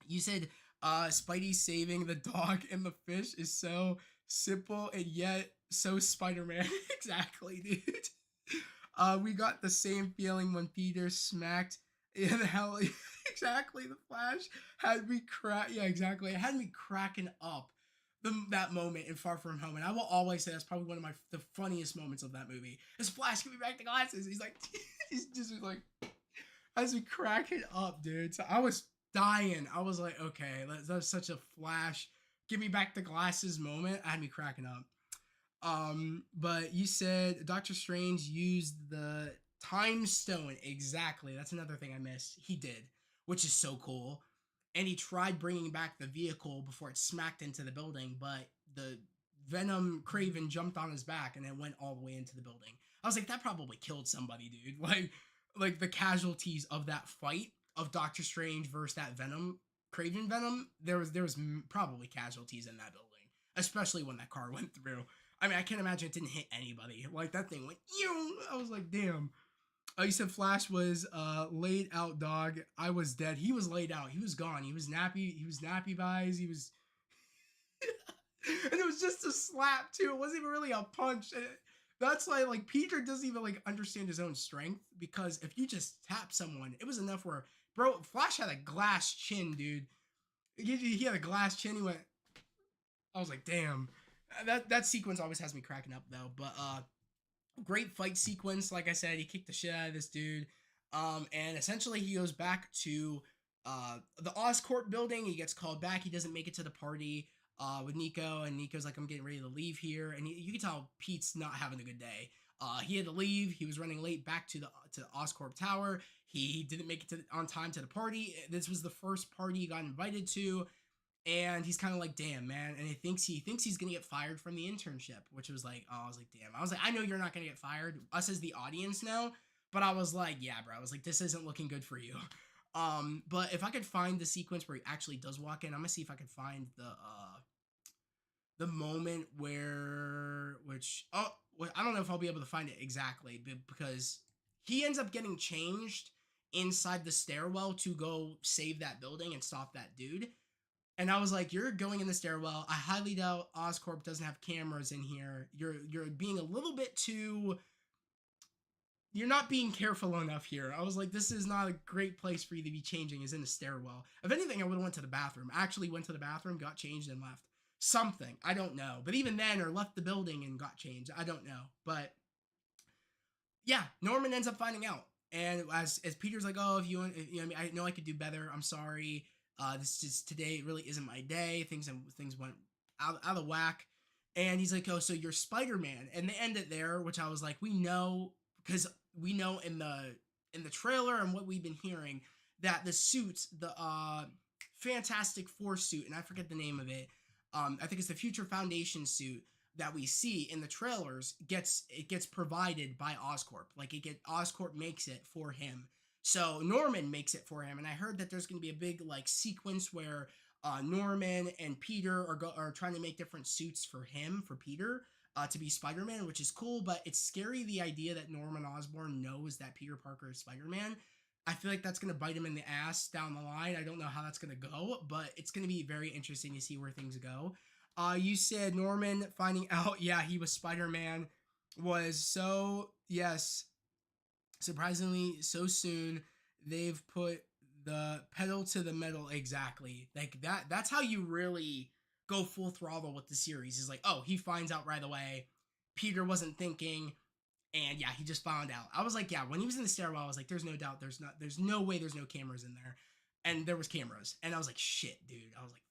You said Spidey saving the dog and the fish is so simple and yet so Spider-Man. Exactly, dude. We got the same feeling when Peter smacked in hell. Exactly, the Flash had me crack. Yeah, exactly. It had me cracking up that moment in Far From Home, and I will always say that's probably one of the funniest moments of that movie. Is Flash, give me back the glasses. He's like, he's just like, has me cracking up, dude. So I was dying. I was like, okay, that's such a Flash, give me back the glasses moment. I had me cracking up. But you said Doctor Strange used the Time Stone. Exactly. That's another thing I missed. He did, which is so cool. And he tried bringing back the vehicle before it smacked into the building, but the Venom Craven jumped on his back and it went all the way into the building. I was like, that probably killed somebody, dude. Like the casualties of that fight of Doctor Strange versus that Venom Craven Venom, there was probably casualties in that building, especially when that car went through. I mean, I can't imagine it didn't hit anybody. Like that thing went, I was like, damn. You said Flash was laid out, dog. I was dead. He was laid out. He was gone. He was nappy. He was nappy vibes. He was, and it was just a slap too. It wasn't even really a punch. That's why like Peter doesn't even like understand his own strength, because if you just tap someone, it was enough where, bro, Flash had a glass chin, dude. He had a glass chin. He went. I was like, damn. That sequence always has me cracking up though. But great fight sequence. Like I said, he kicked the shit out of this dude. And essentially he goes back to the Oscorp building. He gets called back. He doesn't make it to the party with Nico, and Nico's like, I'm getting ready to leave here. And you can tell Pete's not having a good day. He had to leave. He was running late back to the Oscorp Tower. He didn't make it on time to the party. This was the first party he got invited to. And he's kind of like, damn, man. And he thinks he's gonna get fired from the internship, which was like, oh, I was like, damn. I was like, I know you're not gonna get fired. Us as the audience know, but I was like, yeah, bro. I was like, this isn't looking good for you. But if I could find the sequence where he actually does walk in, I'm gonna see if I can find the moment I don't know if I'll be able to find it exactly, because he ends up getting changed inside the stairwell to go save that building and stop that dude. And I was like, you're going in the stairwell. I highly doubt Oscorp doesn't have cameras in here. You're being a little bit too... You're not being careful enough here. I was like, this is not a great place for you to be changing, is in the stairwell. If anything, I would have went to the bathroom. Actually went to the bathroom, got changed, and left. Something. I don't know. But even then, or left the building and got changed. I don't know. But yeah, Norman ends up finding out. And as Peter's like, oh, if you want, I mean, I know I could do better. I'm sorry. This just today really isn't my day. Things went out of whack. And he's like, oh, so you're Spider-Man. And they end it there, which I was like, we know, because we know in the trailer and what we've been hearing that the suit, the Fantastic Four suit, and I forget the name of it. I think it's the Future Foundation suit that we see in the trailers gets provided by Oscorp. Like Oscorp makes it for him. So Norman makes it for him, and I heard that there's going to be a big like sequence where Norman and Peter are trying to make different suits for him, for Peter, to be Spider-Man, which is cool. But it's scary, the idea that Norman Osborn knows that Peter Parker is Spider-Man. I feel like that's going to bite him in the ass down the line. I don't know how that's going to go, but it's going to be very interesting to see where things go. You said Norman finding out, yeah, he was Spider-Man was so, yes, surprisingly so soon. They've put the pedal to the metal. Exactly. Like that's how you really go full throttle with the series, is like, oh, he finds out right away. Peter wasn't thinking, and yeah, he just found out. I was like, yeah, when he was in the stairwell, I was like, there's no doubt, there's no way there's no cameras in there. And there was cameras. And I was like, shit, dude. I was like,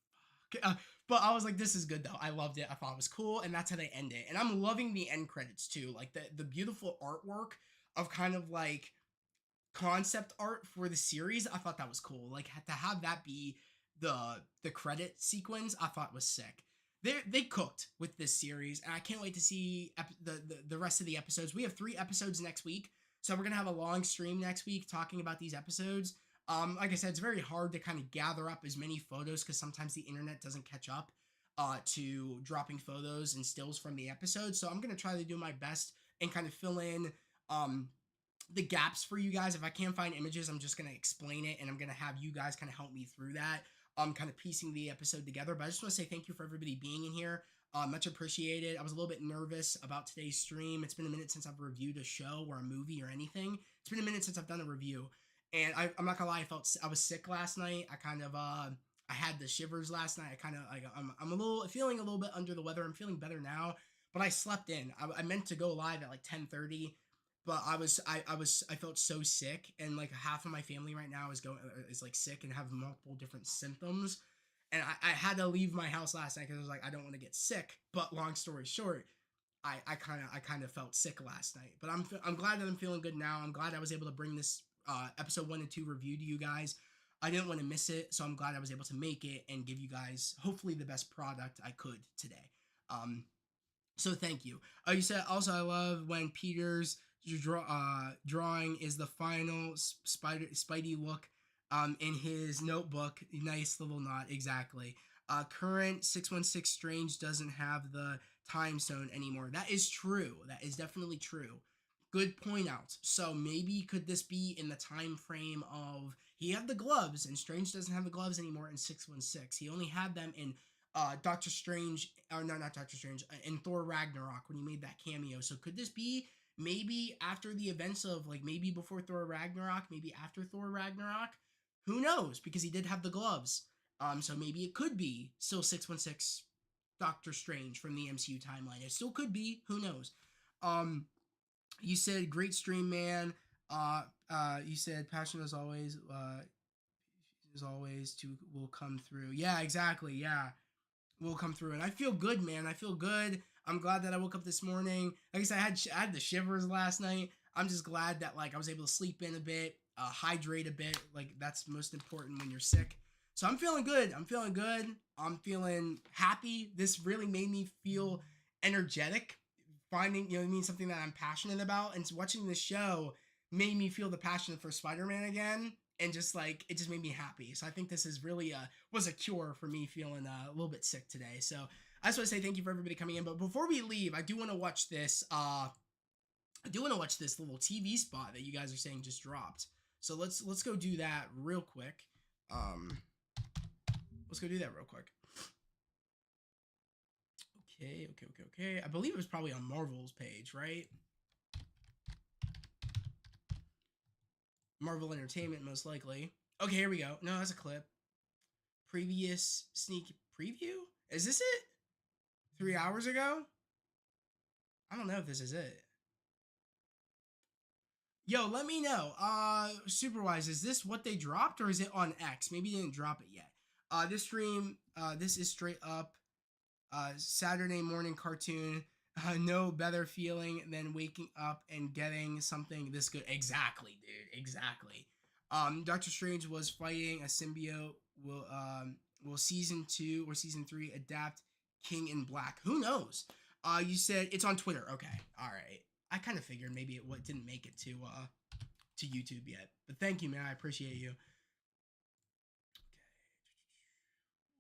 But I was like, this is good though. I loved it. I thought it was cool, and that's how they end it. And I'm loving the end credits too, like the beautiful artwork of kind of like concept art for the series. I thought that was cool. Like to have that be the credit sequence, I thought was sick. They cooked with this series, and I can't wait to see the rest of the episodes. We have 3 episodes next week, so we're gonna have a long stream next week talking about these episodes. Like I said, it's very hard to kind of gather up as many photos because sometimes the internet doesn't catch up to dropping photos and stills from the episode. So I'm gonna try to do my best and kind of fill in the gaps for you guys. If I can't find images, I'm just gonna explain it, and I'm gonna have you guys kind of help me through that. Kind of piecing the episode together. But I just want to say thank you for everybody being in here. Much appreciated. I was a little bit nervous about today's stream. It's been a minute since I've reviewed a show or a movie or anything. It's been a minute since I've done a review. And I'm not gonna lie, I was sick last night. I had the shivers last night. I'm feeling a little bit under the weather. I'm feeling better now, but I slept in. I meant to go live at like 10:30, but I felt so sick, and like half of my family right now is like sick and have multiple different symptoms, and I had to leave my house last night because I was like, I don't want to get sick. But long story short, I kind of felt sick last night, but I'm glad that I'm feeling good now. I'm glad I was able to bring this episode 1 and 2 review to you guys. I didn't want to miss it, so I'm glad I was able to make it and give you guys hopefully the best product I could today. So thank you. You said also I love when Peter's drawing is the final Spidey look in his notebook. Nice little nod, exactly. Current 616 Strange doesn't have the time stone anymore. That is true. That is definitely true. Good point out. So maybe could this be in the time frame of he had the gloves and Strange doesn't have the gloves anymore in 616. He only had them in Doctor Strange, or no, not Doctor Strange, in Thor Ragnarok when he made that cameo. So could this be maybe after the events of like maybe before Thor Ragnarok, maybe after Thor Ragnarok? Who knows? Because he did have the gloves. So maybe it could be still 616 Doctor Strange from the MCU timeline. It still could be. Who knows? You said great stream, man. You said passion as always. Will come through. Yeah, exactly. Yeah, will come through, and I feel good, man. I feel good. I'm glad that I woke up this morning. Like I said, I had the shivers last night. I'm just glad that like I was able to sleep in a bit, hydrate a bit. Like that's most important when you're sick. So I'm feeling good. I'm feeling good. I'm feeling happy. This really made me feel energetic. Finding, you know what I mean, something that I'm passionate about, and watching this show made me feel the passion for Spider-Man again, and just like it just made me happy. So I think this is really was a cure for me feeling a little bit sick today. So I just want to say thank you for everybody coming in. But before we leave, I do want to watch this. I do want to watch this little TV spot that you guys are saying just dropped. So let's go do that real quick. Let's go do that real quick. Okay. I believe it was probably on Marvel's page, right? Marvel Entertainment, most likely. Okay, here we go. No, that's a clip. Previous sneak preview? Is this it? 3 hours ago? I don't know if this is it. Yo, let me know. Superwise, is this what they dropped, or is it on X? Maybe they didn't drop it yet. This stream, this is straight up Saturday morning cartoon. No better feeling than waking up and getting something this good. Exactly, dude. Exactly. Doctor Strange was fighting a symbiote. Will season 2 or season 3 adapt King in Black? Who knows? You said it's on Twitter. Okay, all right. I kind of figured maybe it didn't make it to YouTube yet. But thank you, man. I appreciate you. Okay.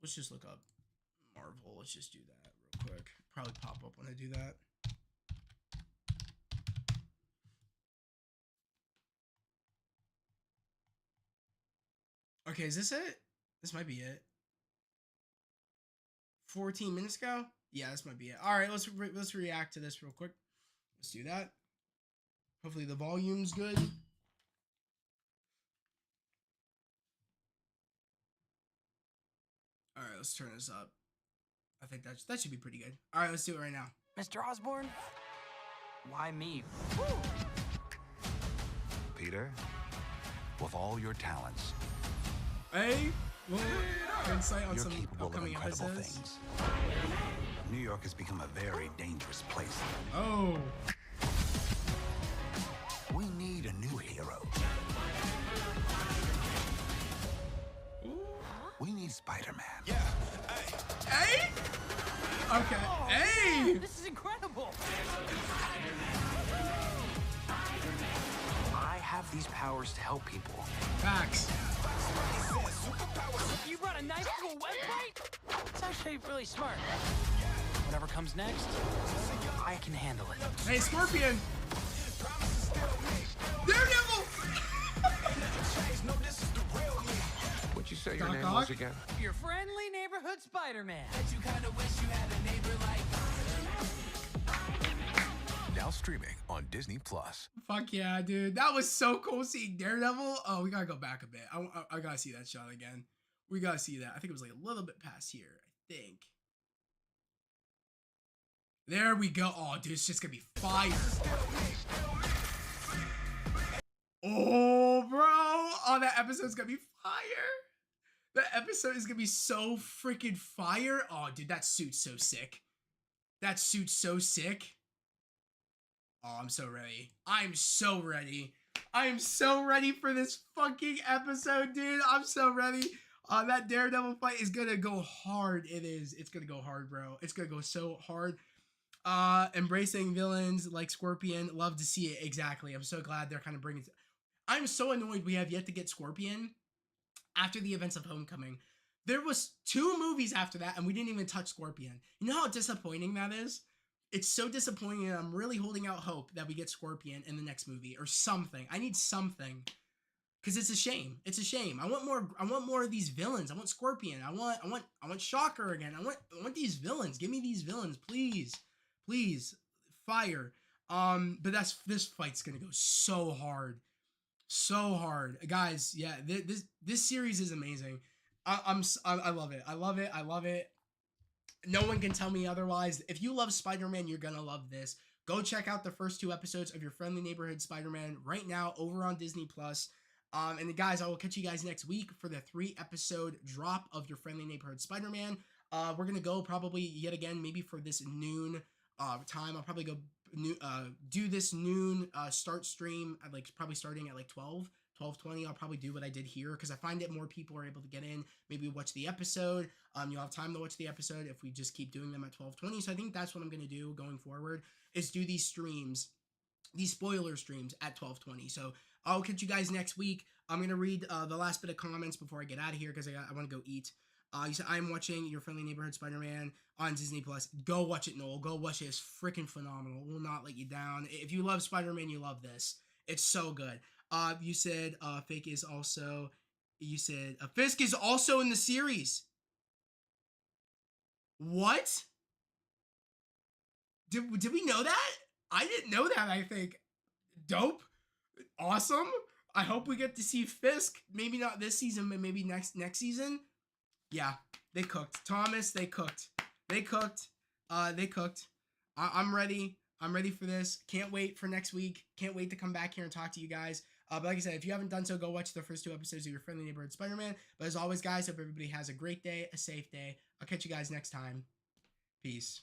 Let's just look up Marvel. Let's just do that real quick. Probably pop up when I do that. Okay, is this it? This might be it. 14 minutes ago? Yeah, this might be it. All right, let's react to this real quick. Let's do that. Hopefully the volume's good. All right, let's turn this up. I think that should be pretty good. All right, let's do it right now. Mr. Osborn? Why me? Peter, with all your talents, Hey, Little insight on You're some capable of upcoming incredible episodes. things. New York has become a very dangerous place. Oh, We need a new hero. We need Spider-Man. hey, okay, hey. This is incredible. I have these powers to help people. Facts. You brought a knife to a web fight? It's actually really smart. Whatever comes next, I can handle it. Hey, Scorpion. Daredevil. What'd you say your Doc name Ock? was again? Your friendly neighborhood Spider-Man. Now streaming on Disney Plus. Fuck yeah, dude. That was so cool seeing Daredevil. Oh, we gotta go back a bit. I gotta see that shot again. We gotta see that. I think it was like a little bit past here. I think. There we go. Oh, dude, it's just gonna be fire. Oh, bro. Oh, that episode's gonna be fire. That episode is gonna be so freaking fire. Oh, dude, that suit's so sick. That suit's so sick. Oh, I'm so ready. I'm so ready. I'm so ready for this fucking episode, dude. I'm so ready. That Daredevil fight is gonna go hard. It is. It's gonna go hard, bro. It's gonna go so hard. Embracing villains like Scorpion. Love to see it. Exactly. I'm so glad they're kind of bringing. I'm so annoyed we have yet to get Scorpion after the events of Homecoming. There was 2 movies after that, and we didn't even touch Scorpion. You know how disappointing that is? It's so disappointing, and I'm really holding out hope that we get Scorpion in the next movie or something. I need something, because it's a shame. It's a shame. I want more. I want more of these villains. I want Scorpion. I want Shocker again. I want these villains. Give me these villains, please, please. Fire. But this fight's gonna go so hard. So hard, guys. Yeah, this series is amazing. I love it. I love it. I love it. No one can tell me otherwise. If you love Spider-Man, you're gonna love this. Go check out the first 2 episodes of Your Friendly Neighborhood Spider-Man right now over on Disney Plus. And guys, I will catch you guys next week for the 3-episode drop of Your Friendly Neighborhood Spider-Man. We're gonna go probably yet again, maybe for this noon time. I'll probably go do this noon start stream at like probably starting at like 12:20. I'll probably do what I did here because I find that more people are able to get in, maybe watch the episode. You'll have time to watch the episode if we just keep doing them at 12:20. So I think that's what I'm gonna do going forward, is do these streams, these spoiler streams at 12:20. So I'll catch you guys next week. I'm gonna read the last bit of comments before I get out of here because I want to go eat. You said, I'm watching Your Friendly Neighborhood Spider-Man on Disney Plus. Go watch it, Noel. Go watch it. It's freaking phenomenal. It will not let you down. If you love Spider-Man, you love this. It's so good. You said Fake is also. You said Fisk is also in the series. What? Did we know that? I didn't know that. I think. Dope. Awesome. I hope we get to see Fisk. Maybe not this season, but maybe next season. Yeah, they cooked. Thomas, they cooked. They cooked. They cooked. I'm ready. I'm ready for this. Can't wait for next week. Can't wait to come back here and talk to you guys. But like I said, if you haven't done so, go watch the first 2 episodes of Your Friendly Neighborhood Spider-Man. But as always, guys, hope everybody has a great day, a safe day. I'll catch you guys next time. Peace.